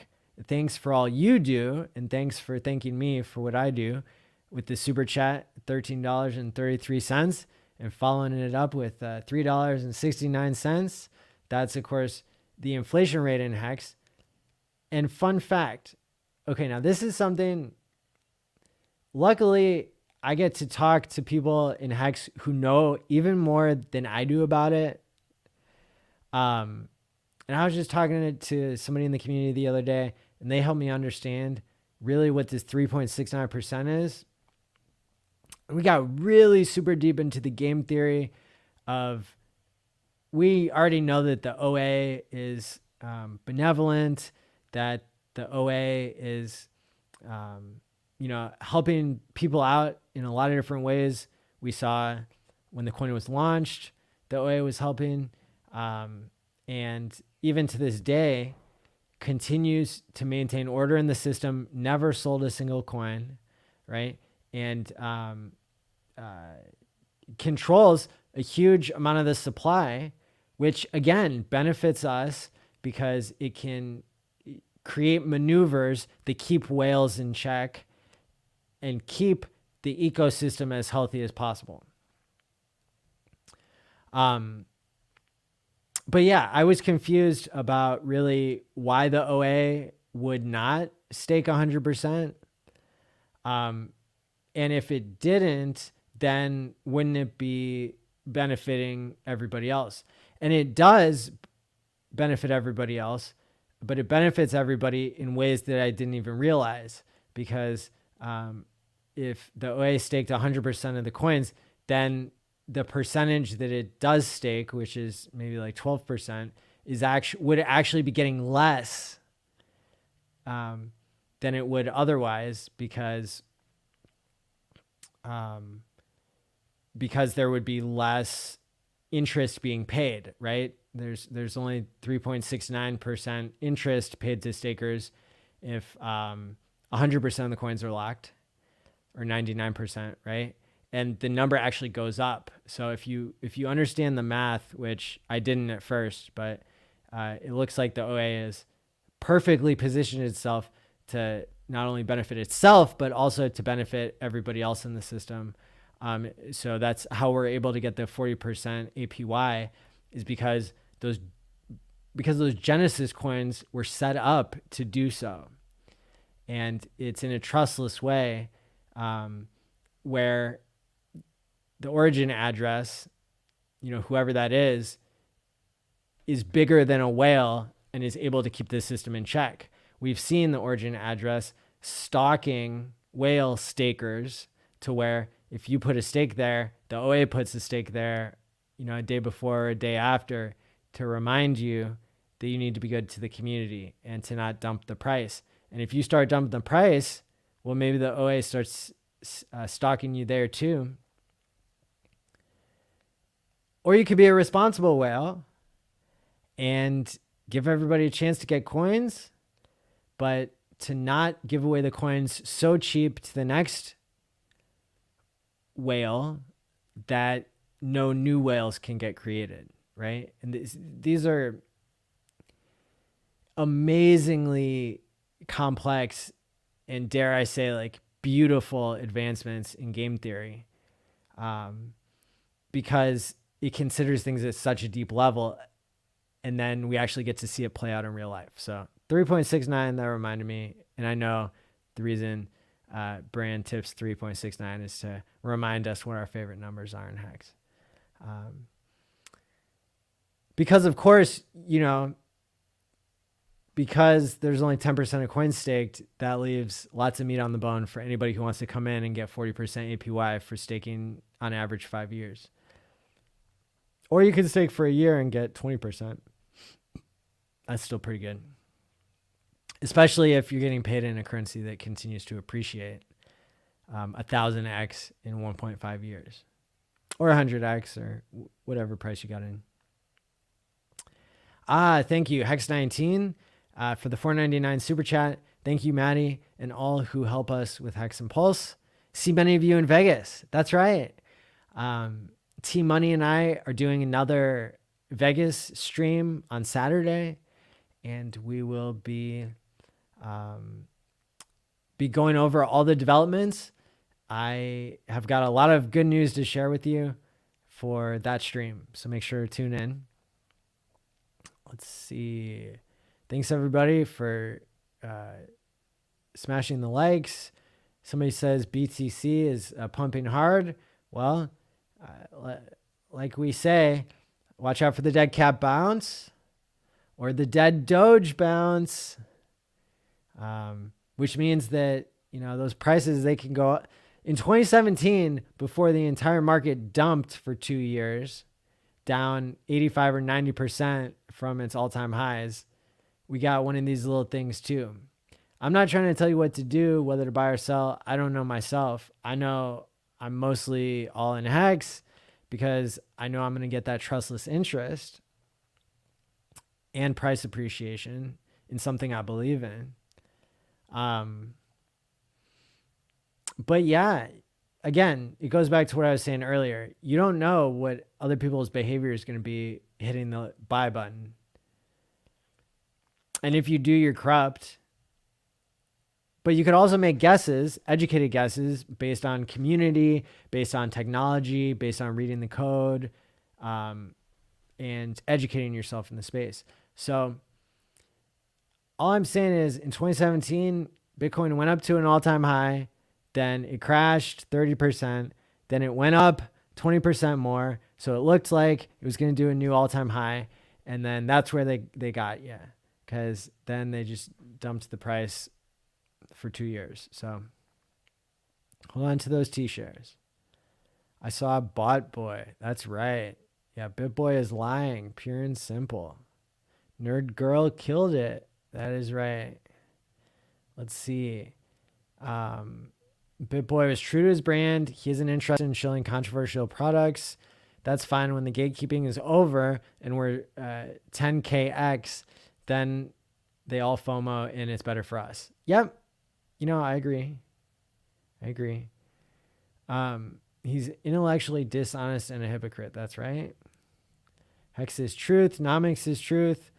Thanks for all you do. And thanks for thanking me for what I do with the super chat, $13.33, and following it up with $3.69. That's, of course, the inflation rate in Hex. And fun fact. Okay, now this is something, luckily, I get to talk to people in Hex who know even more than I do about it. And I was just talking to somebody in the community the other day, and they helped me understand really what this 3.69% is. We got really super deep into the game theory of, we already know that the OA is benevolent, that the OA is, helping people out in a lot of different ways. We saw when the coin was launched, the OA was helping, and even to this day, continues to maintain order in the system, never sold a single coin, right? And controls a huge amount of the supply, which again benefits us because it can create maneuvers that keep whales in check and keep the ecosystem as healthy as possible. But yeah, I was confused about really why the OA would not stake 100%. And if it didn't, then wouldn't it be benefiting everybody else? And it does benefit everybody else, but it benefits everybody in ways that I didn't even realize, because if the OA staked 100% of the coins, then the percentage that it does stake, which is maybe like 12%, would actually be getting less than it would otherwise, because there would be less interest being paid, right? There's only 3.69% interest paid to stakers if 100% of the coins are locked, or 99%, right? And the number actually goes up. So if you understand the math, which I didn't at first, but it looks like the OA is perfectly positioned itself to not only benefit itself, but also to benefit everybody else in the system. So that's how we're able to get the 40% APY, is because those Genesis coins were set up to do so. And it's in a trustless way, where the origin address, whoever that is bigger than a whale and is able to keep the system in check. We've seen the origin address stalking whale stakers to where if you put a stake there, the OA puts a stake there, a day before or a day after, to remind you that you need to be good to the community and to not dump the price. And if you start dumping the price, well, maybe the OA starts stalking you there too. Or you could be a responsible whale and give everybody a chance to get coins, but to not give away the coins so cheap to the next whale that no new whales can get created, right? And these are amazingly complex and, dare I say, like, beautiful advancements in game theory, because it considers things at such a deep level, and then we actually get to see it play out in real life. So 3.69, that reminded me, and I know the reason Brand tips 3.69 is to remind us what our favorite numbers are in Hex. because of course, because there's only 10% of coins staked, that leaves lots of meat on the bone for anybody who wants to come in and get 40% APY for staking on average 5 years. Or you could stake for a year and get 20%. That's still pretty good. Especially if you're getting paid in a currency that continues to appreciate 1,000x in 1.5 years. Or 100x or whatever price you got in. Thank you, Hex19, for the $4.99 super chat. Thank you, Maddie, and all who help us with Hex and Pulse. See many of you in Vegas. That's right. T Money and I are doing another Vegas stream on Saturday, and we will be going over all the developments. I have got a lot of good news to share with you for that stream, so make sure to tune in. Let's see. Thanks everybody for smashing the likes. Somebody says BTC is pumping hard. Well, like we say, watch out for the dead cat bounce or the dead Doge bounce, which means that, those prices, they can go in 2017 before the entire market dumped for 2 years, down 85 or 90% from its all-time highs. We got one of these little things too. I'm not trying to tell you what to do, whether to buy or sell. I don't know myself. I know I'm mostly all in Hex because I know I'm going to get that trustless interest and price appreciation in something I believe in. But yeah, again, it goes back to what I was saying earlier. You don't know what other people's behavior is going to be hitting the buy button. And if you do, you're corrupt. But you could also make guesses, educated guesses, based on community, based on technology, based on reading the code, and educating yourself in the space. So all I'm saying is in 2017, Bitcoin went up to an all-time high. Then it crashed 30%. Then it went up 20% more. So it looked like it was going to do a new all-time high. And then that's where they got you. Because then they just dumped the price for 2 years. So hold on to those T-shares. I saw Bot Boy. That's right. Yeah, BitBoy is lying. Pure and simple. Nerd Girl killed it. That is right. Let's see. BitBoy was true to his brand. He isn't interested in shilling controversial products. That's fine when the gatekeeping is over and we're 10KX, then they all FOMO and it's better for us. Yep. I agree. He's intellectually dishonest and a hypocrite. That's right. Hex is truth. Nomics is truth.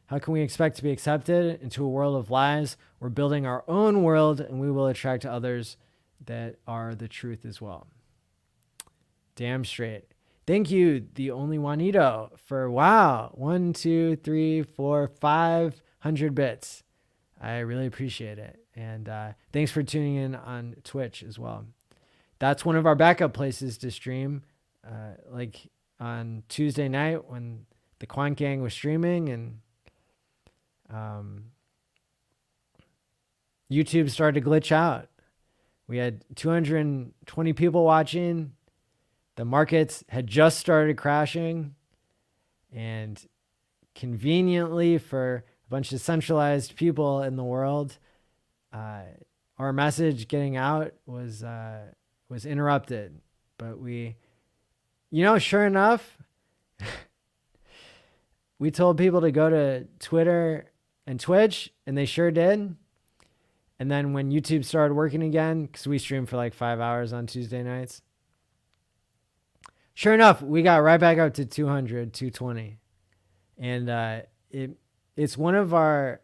How can we expect to be accepted into a world of lies? We're building our own world and we will attract others that are the truth as well. Damn straight. Thank you, the only Juanito, for 1, 2, 3, 4, 500 bits. I really appreciate it. And thanks for tuning in on Twitch as well. That's one of our backup places to stream. Like on Tuesday night when the Quant Gang was streaming and YouTube started to glitch out. We had 220 people watching. The markets had just started crashing. And conveniently for a bunch of centralized people in the world, our message getting out was interrupted. But we, sure enough, we told people to go to Twitter and Twitch, and they sure did. And then when YouTube started working again, because we stream for like 5 hours on Tuesday nights, sure enough, we got right back up to 200, 220. And it's one of our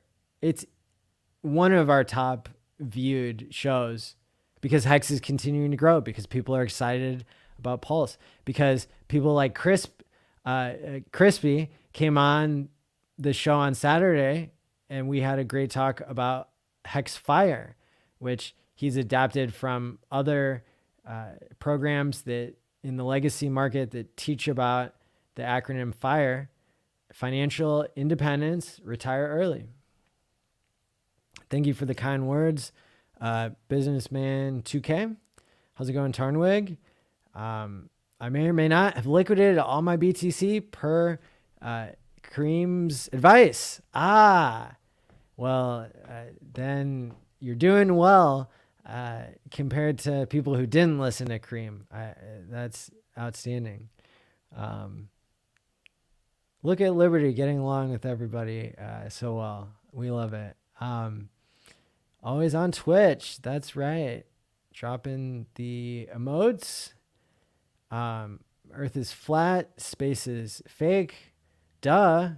top viewed shows because Hex is continuing to grow, because people are excited about Pulse, because people like Crispy came on the show on Saturday and we had a great talk about Hex Fire, which he's adapted from other programs that in the legacy market that teach about the acronym FIRE, financial independence, retire early. Thank you for the kind words. Businessman 2K. How's it going, Tarnwig? I may or may not have liquidated all my BTC per Kareem's advice. Well, then you're doing well compared to people who didn't listen to Kareem. That's outstanding. Look at Liberty getting along with everybody so well. We love it. Always on Twitch. That's right. Dropping the emotes. Earth is flat. Space is fake. Duh.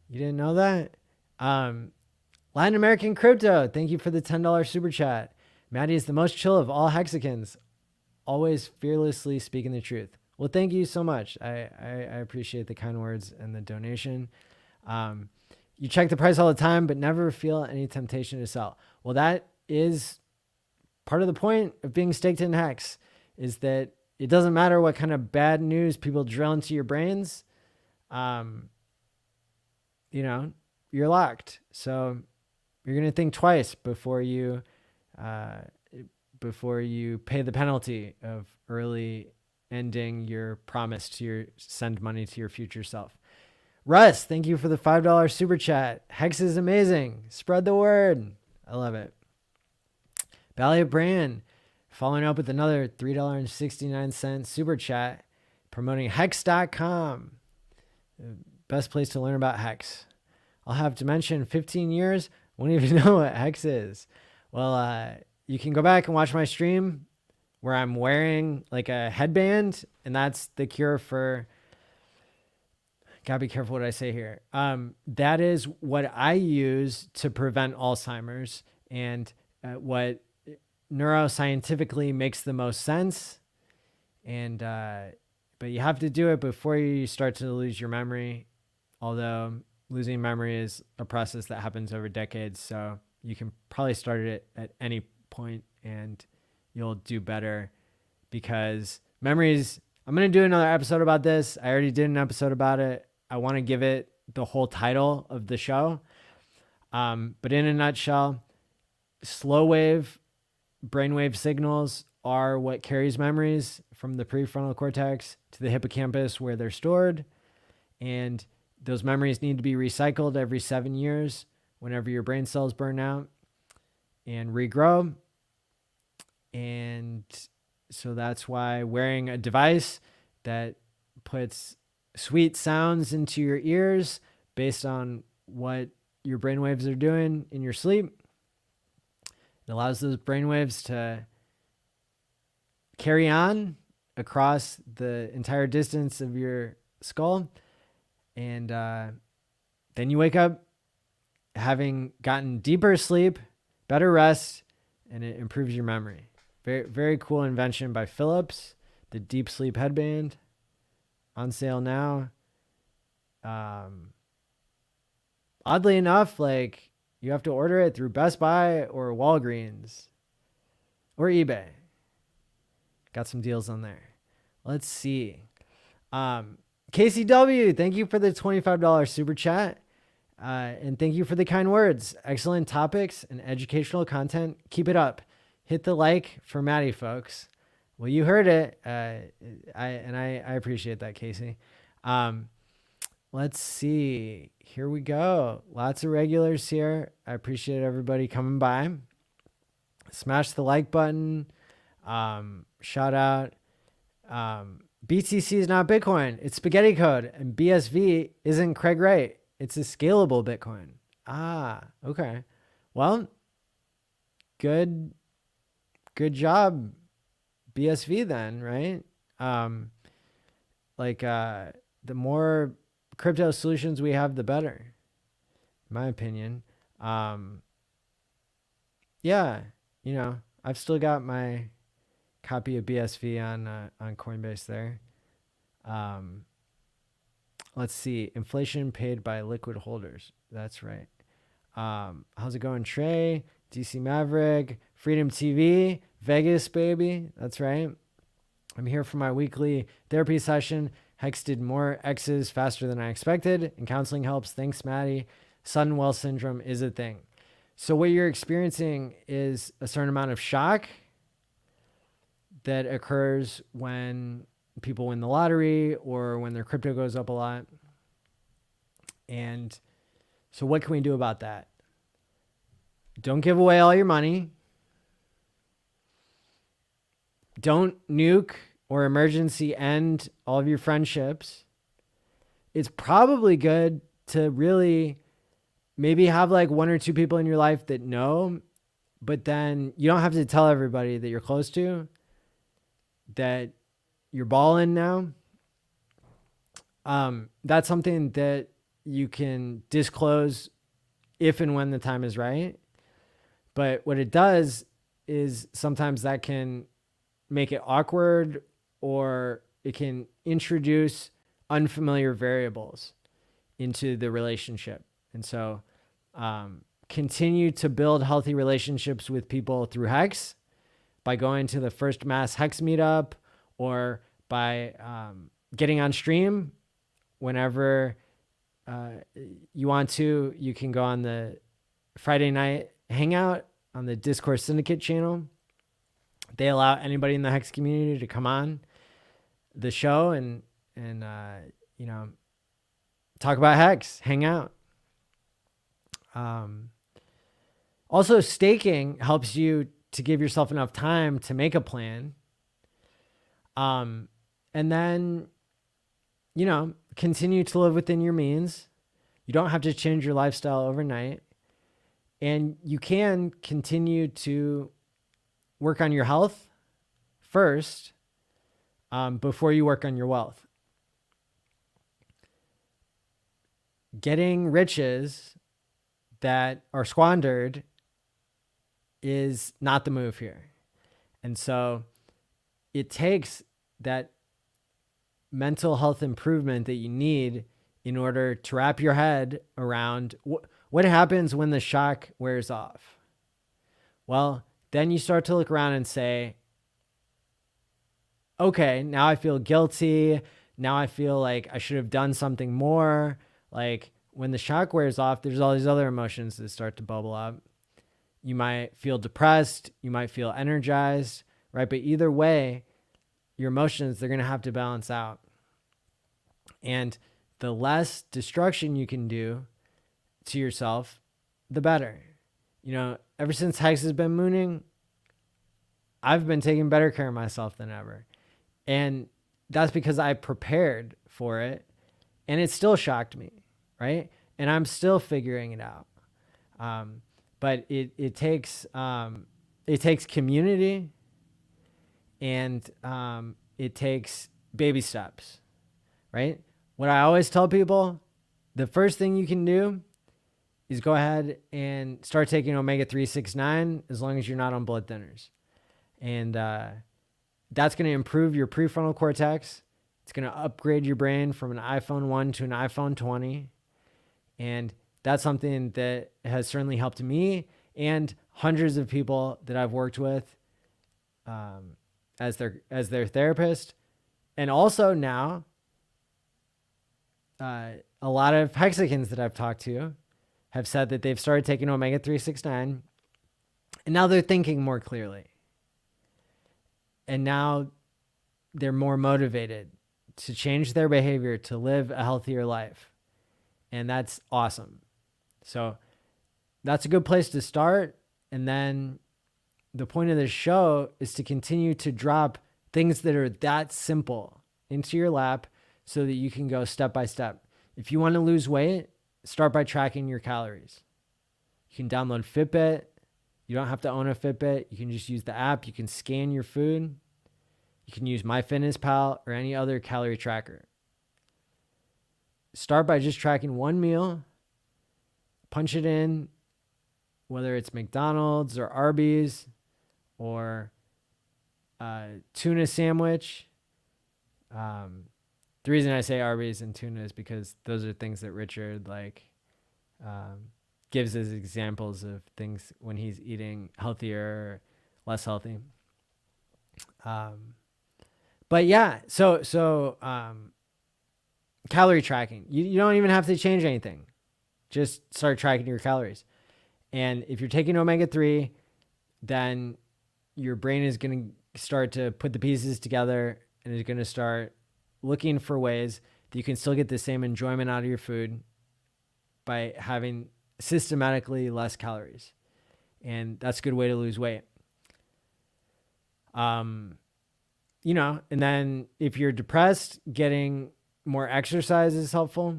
You didn't know that? Latin American Crypto. Thank you for the $10 super chat. Maddie is the most chill of all Hexicans. Always fearlessly speaking the truth. Well, thank you so much. I appreciate the kind words and the donation. You check the price all the time, but never feel any temptation to sell. Well, that is part of the point of being staked in Hex, is that it doesn't matter what kind of bad news people drill into your brains. You're locked. So you're going to think twice before you pay the penalty of early ending your promise to send money to your future self. Russ, thank you for the $5 super chat. Hex is amazing. Spread the word. I love it. Ballet Brand, following up with another $3.69 super chat, promoting hex.com. Best place to learn about Hex. I'll have to mention 15 years, won't even know what Hex is. Well, you can go back and watch my stream where I'm wearing like a headband, and that's the cure for, gotta be careful what I say here. That is what I use to prevent Alzheimer's, and what neuroscientifically makes the most sense. And but you have to do it before you start to lose your memory, although losing memory is a process that happens over decades, so you can probably start it at any point and you'll do better, because memories, I'm going to do another episode about this. I already did an episode about it. I want to give it the whole title of the show. But in a nutshell, slow wave brainwave signals are what carries memories from the prefrontal cortex to the hippocampus where they're stored. And those memories need to be recycled every 7 years whenever your brain cells burn out and regrow. And so that's why wearing a device that puts sweet sounds into your ears based on what your brainwaves are doing in your sleep, it allows those brainwaves to carry on across the entire distance of your skull. And then you wake up having gotten deeper sleep, better rest, and it improves your memory. Very, very cool invention by Philips, the deep sleep headband, on sale now. Oddly enough, like, you have to order it through Best Buy or Walgreens or eBay. Got some deals on there. Let's see. KCW, thank you for the $25 super chat. And thank you for the kind words. Excellent topics and educational content. Keep it up. Hit the like for Maddie, folks. Well, you heard it. I appreciate that, Casey. Let's see. Here we go. Lots of regulars here. I appreciate everybody coming by. Smash the like button. Shout out. BTC is not Bitcoin. It's spaghetti code. And BSV isn't Craig Wright. It's a scalable Bitcoin. Okay. Well, good job, BSV then, right? The more crypto solutions we have, the better, in my opinion. Yeah, I've still got my copy of BSV on Coinbase there. Let's see. Inflation paid by liquid holders. That's right. How's it going, Trey? DC Maverick, Freedom TV, Vegas, baby. That's right. I'm here for my weekly therapy session. Hex did more X's faster than I expected, and counseling helps. Thanks, Maddie. Sudden wealth syndrome is a thing. So what you're experiencing is a certain amount of shock that occurs when people win the lottery or when their crypto goes up a lot. And so what can we do about that? Don't give away all your money. Don't nuke or emergency end all of your friendships. It's probably good to really maybe have like one or two people in your life that know, but then you don't have to tell everybody that you're close to that you're balling now. That's something that you can disclose if and when the time is right. But what it does is sometimes that can make it awkward, or it can introduce unfamiliar variables into the relationship. And so continue to build healthy relationships with people through Hex by going to the first mass Hex meetup, or by getting on stream whenever you want to. You can go on the Friday night hangout on the Discourse Syndicate channel. They allow anybody in the Hex community to come on the show and talk about Hex, hang out. Also, staking helps you to give yourself enough time to make a plan. And then, continue to live within your means. You don't have to change your lifestyle overnight. And you can continue to work on your health first before you work on your wealth. Getting riches that are squandered is not the move here. And so it takes that mental health improvement that you need in order to wrap your head around what happens when the shock wears off. Well, then you start to look around and say, okay, now I feel guilty. Now I feel like I should have done something more. Like when the shock wears off, there's all these other emotions that start to bubble up. You might feel depressed. You might feel energized, right? But either way, your emotions, they're going to have to balance out. And the less destruction you can do to yourself, the better. Ever since Hex has been mooning, I've been taking better care of myself than ever. And that's because I prepared for it, and it still shocked me, right? And I'm still figuring it out. But it takes community, and it takes baby steps, right? What I always tell people, the first thing you can do is go ahead and start taking omega-369 as long as you're not on blood thinners. And that's going to improve your prefrontal cortex. It's going to upgrade your brain from an iPhone 1 to an iPhone 20. And that's something that has certainly helped me and hundreds of people that I've worked with as their therapist. And also now, a lot of Hexicans that I've talked to have said that they've started taking omega-369, and now they're thinking more clearly. And now they're more motivated to change their behavior, to live a healthier life. And that's awesome. So that's a good place to start. And then the point of this show is to continue to drop things that are that simple into your lap so that you can go step by step. If you want to lose weight, start by tracking your calories. You can download Fitbit. You don't have to own a Fitbit. You can just use the app. You can scan your food. You can use MyFitnessPal or any other calorie tracker. Start by just tracking one meal. Punch it in, whether it's McDonald's or Arby's or tuna sandwich. The reason I say Arby's and tuna is because those are things that Richard gives as examples of things when he's eating healthier or less healthy. But yeah, so calorie tracking. You don't even have to change anything. Just start tracking your calories. And if you're taking omega-3, then your brain is going to start to put the pieces together and is going to start looking for ways that you can still get the same enjoyment out of your food by having systematically less calories. And that's a good way to lose weight. And then if you're depressed, getting more exercise is helpful.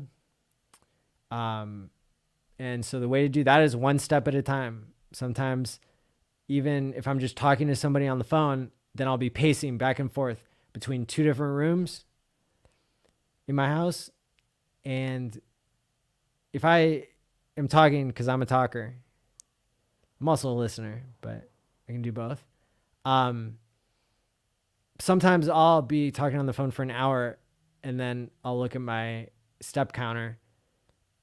And so the way to do that is one step at a time. Sometimes even if I'm just talking to somebody on the phone, then I'll be pacing back and forth between 2 different rooms in my house. And if I am talking, because I'm a talker, I'm also a listener, but I can do both. Sometimes I'll be talking on the phone for an hour and then I'll look at my step counter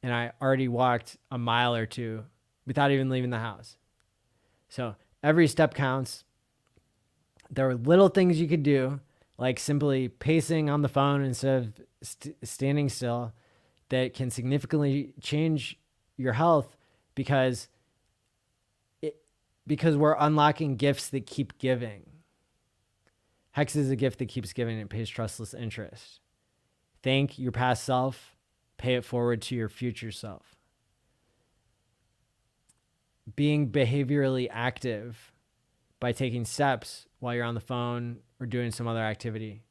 and I already walked a mile or 2 without even leaving the house. So every step counts. There are little things you could do, like simply pacing on the phone instead of standing still, that can significantly change your health because we're unlocking gifts that keep giving. Hex is a gift that keeps giving and pays trustless interest. Thank your past self, pay it forward to your future self. Being behaviorally active by taking steps while you're on the phone or doing some other activity,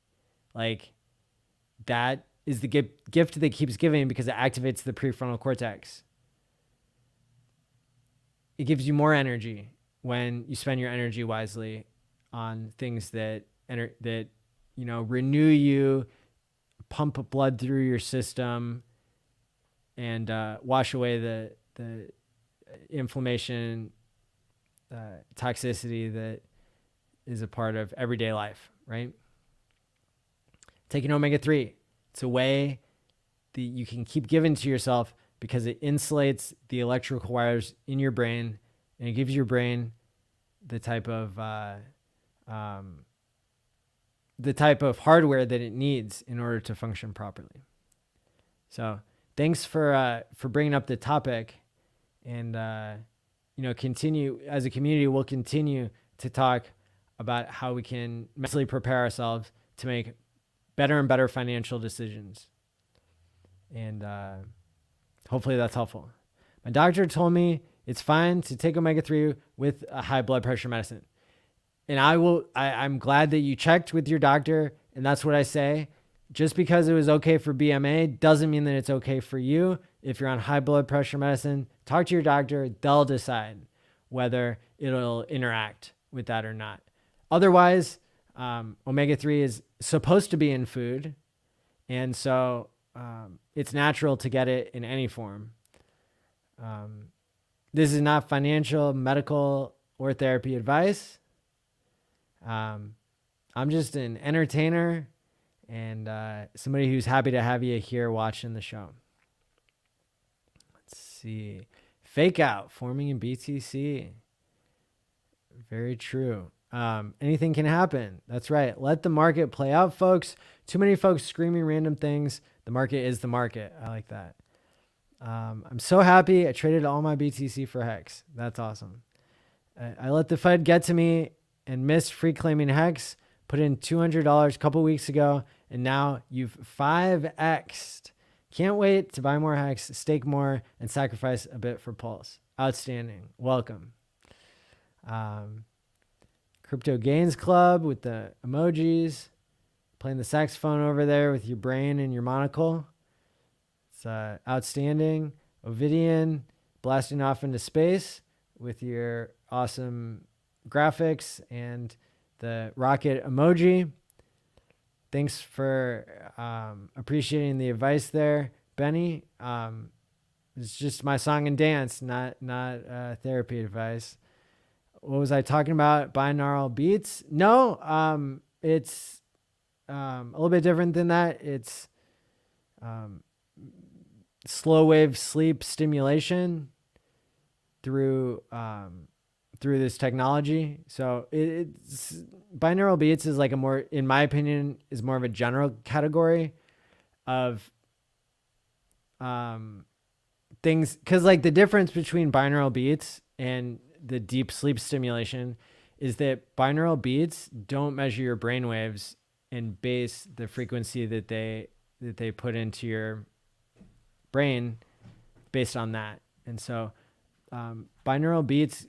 like that is the gift that keeps giving because it activates the prefrontal cortex. It gives you more energy when you spend your energy wisely on things that renew you, pump blood through your system, and wash away the inflammation, toxicity that is a part of everyday life, right? Taking omega-3, it's a way that you can keep giving to yourself because it insulates the electrical wires in your brain and it gives your brain the type of hardware that it needs in order to function properly. So thanks for bringing up the topic, and continue as a community. We'll continue to talk about how we can mentally prepare ourselves to make better and better financial decisions, and hopefully that's helpful. My doctor told me it's fine to take omega-3 with a high blood pressure medicine. And I'm glad that you checked with your doctor, and that's what I say. Just because it was okay for BMA doesn't mean that it's okay for you. If you're on high blood pressure medicine, talk to your doctor. They'll decide whether it'll interact with that or not. Otherwise, omega-3 is supposed to be in food, and so it's natural to get it in any form. This is not financial, medical, or therapy advice. I'm just an entertainer and somebody who's happy to have you here watching the show. Let's see. Fake out forming in BTC. Very true. Anything can happen. That's right. Let the market play out, folks. Too many folks screaming random things. The market is the market. I like that. I'm so happy I traded all my BTC for Hex. That's awesome. I let the Fed get to me and missed free claiming Hex. Put in $200 a couple weeks ago, and now you've 5x'd. Can't wait to buy more Hex, stake more, and sacrifice a bit for Pulse. Outstanding. Welcome. Crypto Gains Club with the emojis. Playing the saxophone over there with your brain and your monocle. It's outstanding. Ovidian blasting off into space with your awesome graphics and the rocket emoji. Thanks for appreciating the advice there, Benny. It's just my song and dance, not therapy advice. What was I talking about? Binaural beats? No, it's a little bit different than that. It's slow wave sleep stimulation through this technology. So it's binaural beats is like in my opinion, is more of a general category of things, because like the difference between binaural beats and the deep sleep stimulation is that binaural beats don't measure your brain waves and base the frequency that they put into your brain based on that. And so binaural beats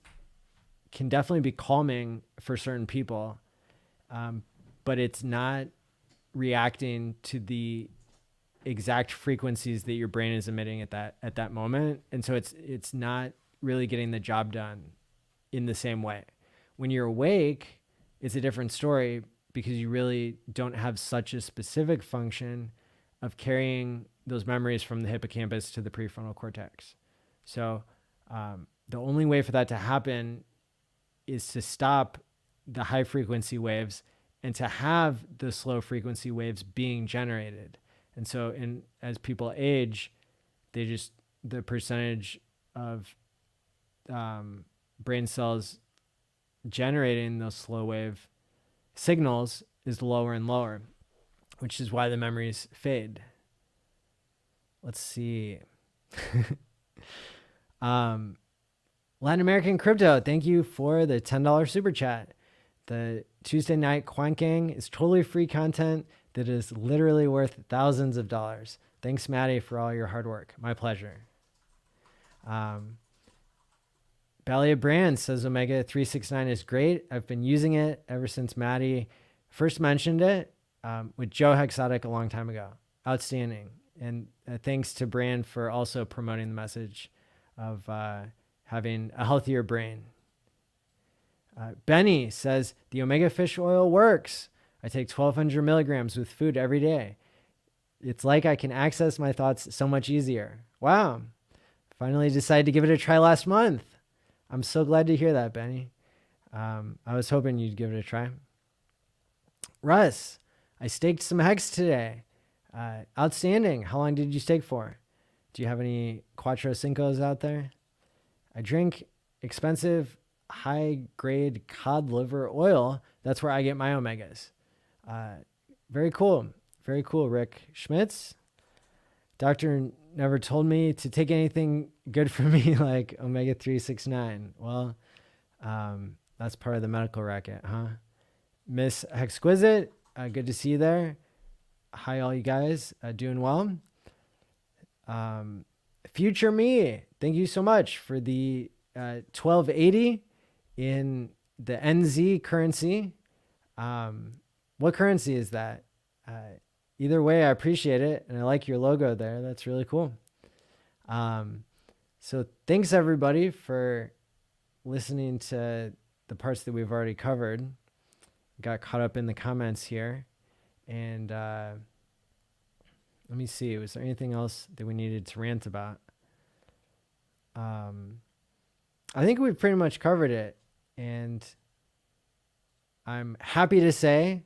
can definitely be calming for certain people, but it's not reacting to the exact frequencies that your brain is emitting at that moment. And so it's not really getting the job done in the same way. When you're awake, it's a different story because you really don't have such a specific function of carrying those memories from the hippocampus to the prefrontal cortex. So the only way for that to happen is to stop the high frequency waves and to have the slow frequency waves being generated. And so as people age, the percentage of brain cells generating those slow wave signals is lower and lower, which is why the memories fade. Let's see. Latin American Crypto, thank you for the $10 super chat. The Tuesday Night Quant Gang is totally free content that is literally worth thousands of dollars. Thanks, Maddie, for all your hard work. My pleasure. Ballia Brand says Omega 369 is great. I've been using it ever since Maddie first mentioned it with Joe Hexotic a long time ago. Outstanding. And thanks to Brand for also promoting the message of having a healthier brain. Benny says the Omega fish oil works. I take 1,200 milligrams with food every day. It's like I can access my thoughts so much easier. Wow. Finally decided to give it a try last month. I'm so glad to hear that, Benny. I was hoping you'd give it a try. Russ, I staked some hex today. Outstanding. How long did you stake for? Do you have any Cuatro Cincos out there? I drink expensive, high-grade cod liver oil. That's where I get my omegas. Very cool. Very cool, Rick Schmitz. Doctor never told me to take anything good for me like Omega 369. Well, that's part of the medical racket, huh? Miss Exquisite, good to see you there. Hi, all you guys. Doing well. Future me, thank you so much for the 1280 in the NZ currency. What currency is that? Either way, I appreciate it. And I like your logo there. That's really cool. So thanks everybody for listening to the parts that we've already covered. Got caught up in the comments here. And let me see. Was there anything else that we needed to rant about? I think we've pretty much covered it. And I'm happy to say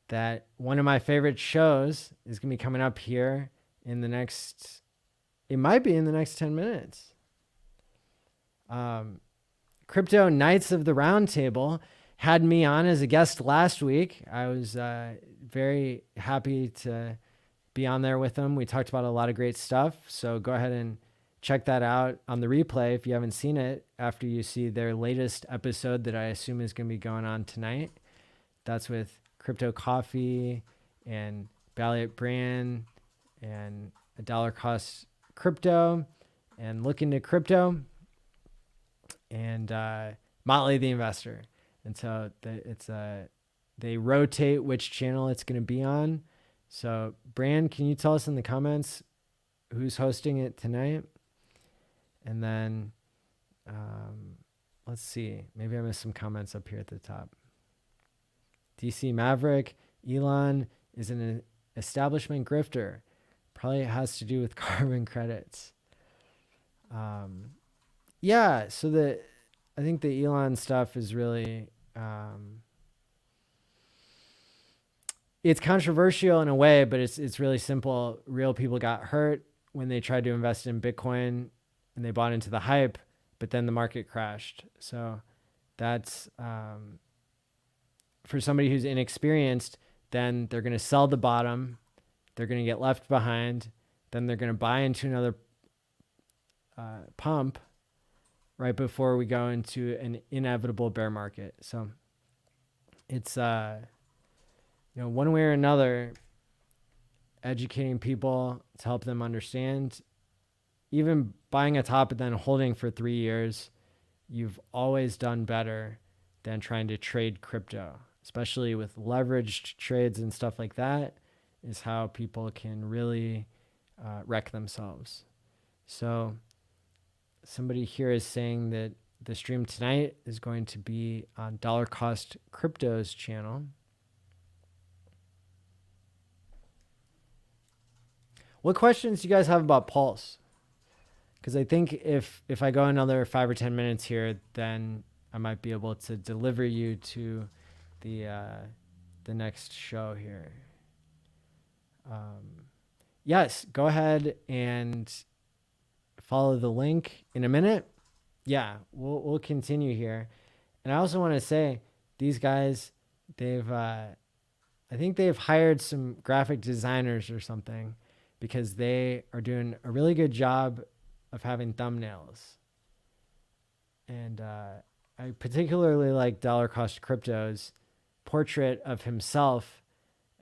that one of my favorite shows is going to be coming up here in the next, it might be in the next 10 minutes. Crypto Knights of the Round Table had me on as a guest last week. I was very happy to be on there with them. We talked about a lot of great stuff. So go ahead and check that out on the replay if you haven't seen it after you see their latest episode that I assume is going to be going on tonight. That's with Crypto Coffee and Balliot Brand and A Dollar Cost Crypto and Look Into Crypto and Motley the Investor. And so they rotate which channel it's going to be on. So Brand, can you tell us in the comments who's hosting it tonight? And then let's see, maybe I missed some comments up here at the top. DC Maverick, ALLin is an establishment grifter. Probably has to do with carbon credits. Yeah, so I think the ALLin stuff is really, it's controversial in a way, but it's really simple. Real people got hurt when they tried to invest in Bitcoin and they bought into the hype, but then the market crashed. So that's, for somebody who's inexperienced, then they're going to sell the bottom. They're going to get left behind. then they're going to buy into another pump right before we go into an inevitable bear market. So it's, one way or another, educating people to help them understand, even buying a top and then holding for 3 years, you've always done better than trying to trade crypto, especially with leveraged trades and stuff like that, is how people can really wreck themselves. So somebody here is saying that the stream tonight is going to be on Dollar Cost Crypto's channel. What questions do you guys have about Pulse? Because I think if I go another 5 or 10 minutes here, then I might be able to deliver you to the next show here. Yes, go ahead and follow the link in a minute. Yeah, we'll continue here. And I also want to say these guys, I think they've hired some graphic designers or something, because they are doing a really good job of having thumbnails. And I particularly like Dollar Cost Crypto's portrait of himself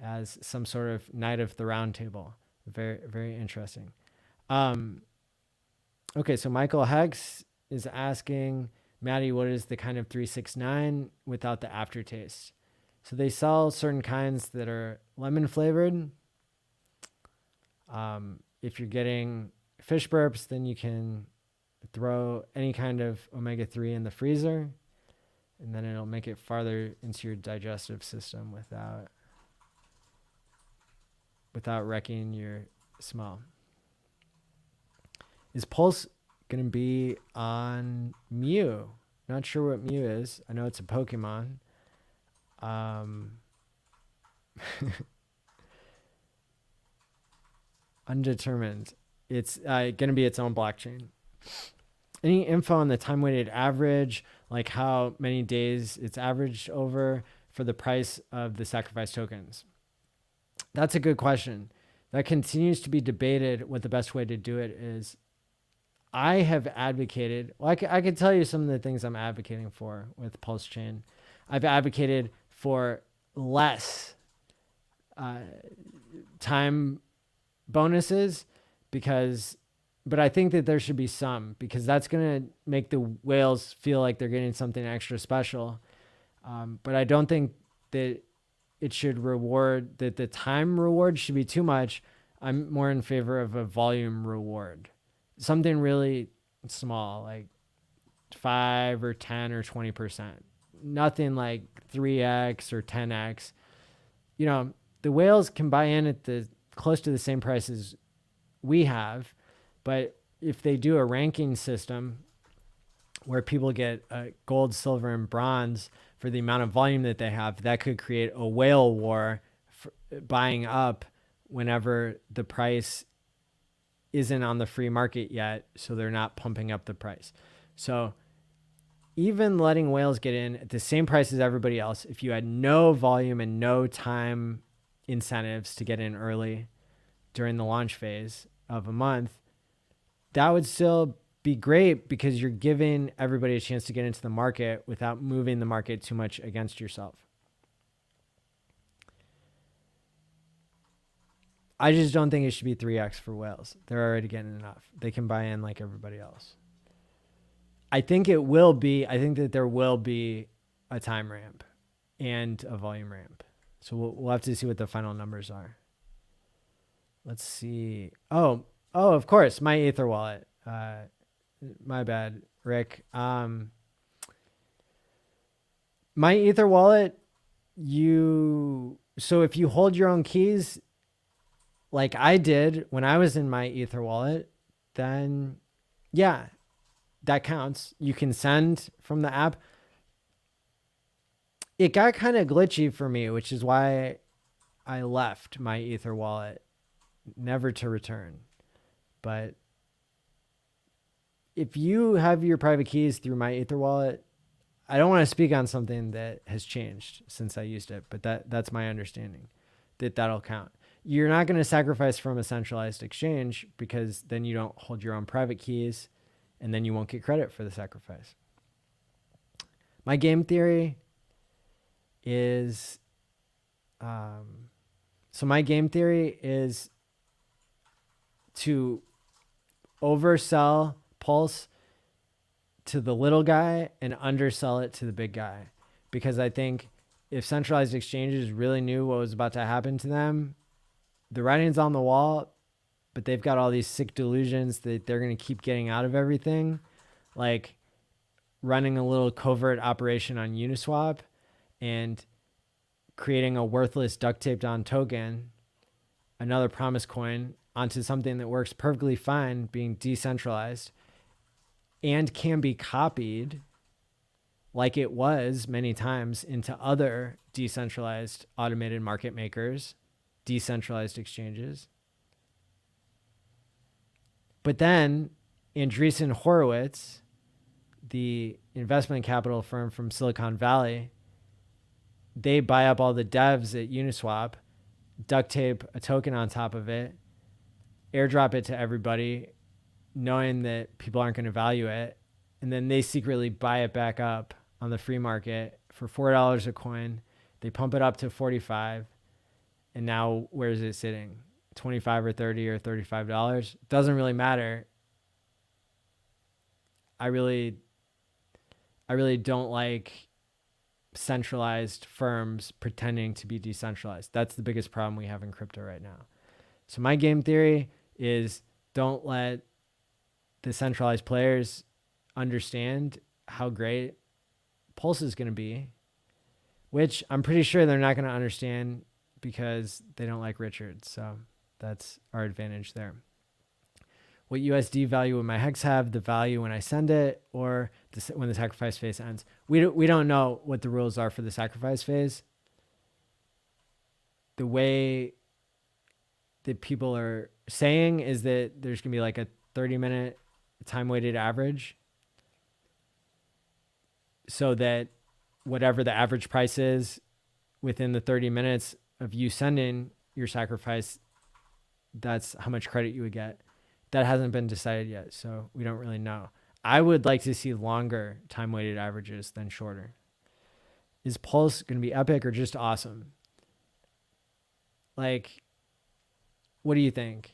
as some sort of knight of the round table. Very, very interesting. Okay, so Michael Hex is asking, Maddie, what is the kind of 369 without the aftertaste? So they sell certain kinds that are lemon flavored. If you're getting fish burps, then you can throw any kind of omega-3 in the freezer, and then it'll make it farther into your digestive system without wrecking your smell. Is Pulse going to be on Mew? Not sure what Mew is. I know it's a Pokemon. Undetermined. It's going to be its own blockchain. Any info on the time-weighted average, like how many days it's averaged over for the price of the sacrifice tokens? That's a good question. That continues to be debated what the best way to do it is. I have advocated, well, I could tell you some of the things I'm advocating for with Pulse Chain. I've advocated for less time bonuses but I think that there should be some, because that's going to make the whales feel like they're getting something extra special. But I don't think that it should reward, that the time reward should be too much. I'm more in favor of a volume reward. Something really small, like 5 or 10 or 20%. Nothing like 3x or 10x. The whales can buy in at close to the same prices we have, but if they do a ranking system where people get gold, silver, and bronze for the amount of volume that they have, that could create a whale war for buying up whenever the price isn't on the free market yet, so they're not pumping up the price. So even letting whales get in at the same price as everybody else, if you had no volume and no time incentives to get in early during the launch phase of a month, that would still be great, because you're giving everybody a chance to get into the market without moving the market too much against yourself. I just don't think it should be 3x for whales. They're already getting enough. They can buy in like everybody else. I think that there will be a time ramp and a volume ramp. So we'll have to see what the final numbers are. Let's see. Oh, of course, my Ether wallet. My bad, Rick. My Ether wallet, so if you hold your own keys, like I did when I was in my Ether wallet, then yeah, that counts. You can send from the app. It got kind of glitchy for me, which is why I left my Ether wallet, never to return. But if you have your private keys through my Ether wallet, I don't want to speak on something that has changed since I used it, but that's my understanding, that'll count. You're not going to sacrifice from a centralized exchange because then you don't hold your own private keys and then you won't get credit for the sacrifice. My game theory is, my game theory is to oversell Pulse to the little guy and undersell it to the big guy. Because I think if centralized exchanges really knew what was about to happen to them, the writing's on the wall, but they've got all these sick delusions that they're going to keep getting out of everything, like running a little covert operation on Uniswap and creating a worthless duct taped on token, another promise coin, onto something that works perfectly fine being decentralized and can be copied like it was many times into other decentralized automated market makers, decentralized exchanges. But then Andreessen Horowitz, the investment capital firm from Silicon Valley, they buy up all the devs at Uniswap, duct tape a token on top of it, airdrop it to everybody, knowing that people aren't going to value it. And then they secretly buy it back up on the free market for $4 a coin. They pump it up to 45. And now where is it sitting? 25 or 30 or $35? Doesn't really matter. I really don't like centralized firms pretending to be decentralized. That's the biggest problem we have in crypto right now. So my game theory is don't let the centralized players understand how great Pulse is going to be, which I'm pretty sure they're not going to understand because they don't like Richard. So that's our advantage there. What USD value would my hex have? The value when I send it, or when the sacrifice phase ends? We don't know what the rules are for the sacrifice phase. The way that people are saying is that there's going to be like a 30-minute time-weighted average, so that whatever the average price is within the 30 minutes of you sending your sacrifice, that's how much credit you would get. That hasn't been decided yet, so we don't really know. I would like to see longer time-weighted averages than shorter. Is Pulse going to be epic or just awesome? Like, what do you think?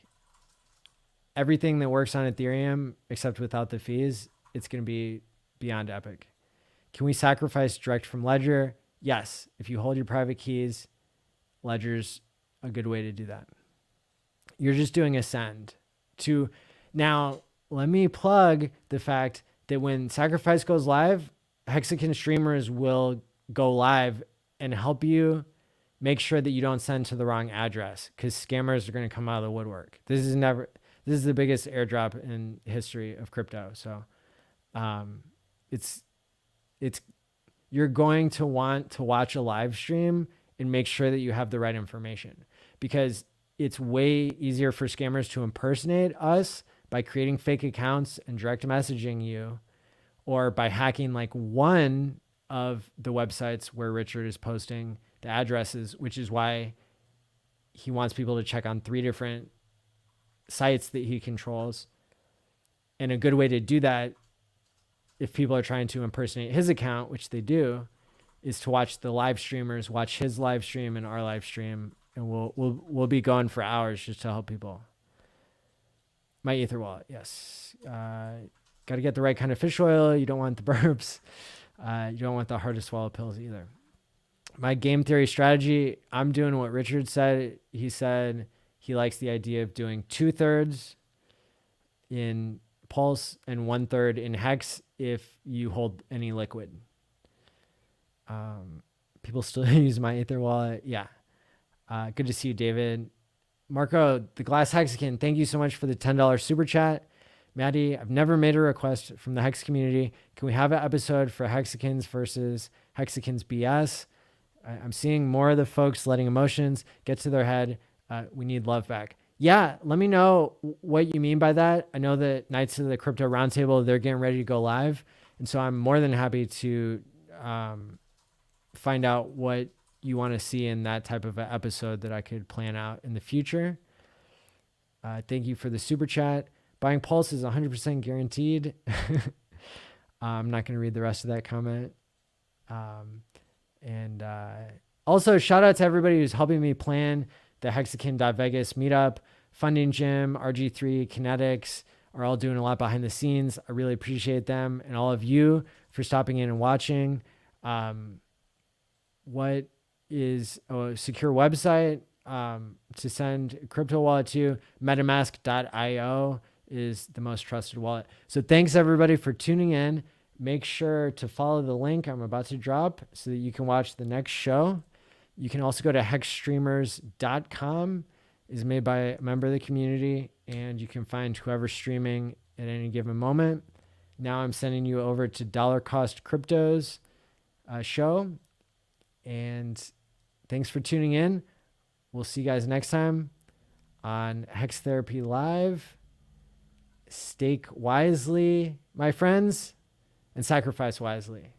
Everything that works on Ethereum, except without the fees, it's going to be beyond epic. Can we sacrifice direct from Ledger? Yes. If you hold your private keys, Ledger's a good way to do that. You're just doing a send. Now, let me plug the fact that when Sacrifice goes live, Hexagon streamers will go live and help you make sure that you don't send to the wrong address, because scammers are going to come out of the woodwork. This is the biggest airdrop in history of crypto. So you're going to want to watch a live stream and make sure that you have the right information, because it's way easier for scammers to impersonate us by creating fake accounts and direct messaging you, or by hacking like one of the websites where Richard is posting the addresses, which is why he wants people to check on 3 different sites that he controls. And a good way to do that, if people are trying to impersonate his account, which they do, is to watch the live streamers, watch his live stream and our live stream, and we'll be going for hours just to help people. My Ether wallet, yes. Got to get the right kind of fish oil. You don't want the burps. You don't want the hard to swallow pills either. My game theory strategy, I'm doing what Richard said. He said he likes the idea of doing 2/3 in Pulse and 1/3 in Hex if you hold any liquid. People still use my Ether wallet. Yeah. Good to see you, David. Marco, the Glass Hexagon, thank you so much for the $10 super chat. Maddie, I've never made a request from the Hex community. Can we have an episode for Hexagons versus Hexagons BS? I'm seeing more of the folks letting emotions get to their head. We need love back. Yeah, let me know what you mean by that. I know that Knights of the Crypto Roundtable, they're getting ready to go live. And so I'm more than happy to find out what you want to see in that type of an episode that I could plan out in the future. Thank you for the super chat. Buying Pulse is 100% guaranteed. I'm not going to read the rest of that comment. Also, shout out to everybody who's helping me plan the Hexakin.Vegas meetup. Funding Gym, RG3, Kinetics are all doing a lot behind the scenes. I really appreciate them and all of you for stopping in and watching. What is a secure website to send a crypto wallet to? MetaMask.io is the most trusted wallet. So thanks everybody for tuning in. Make sure to follow the link I'm about to drop so that you can watch the next show. You can also go to hexstreamers.com. It's made by a member of the community, and you can find whoever's streaming at any given moment. Now I'm sending you over to Dollar Cost Crypto's show. And thanks for tuning in. We'll see you guys next time on Hex Therapy Live. Stake wisely, my friends, and sacrifice wisely.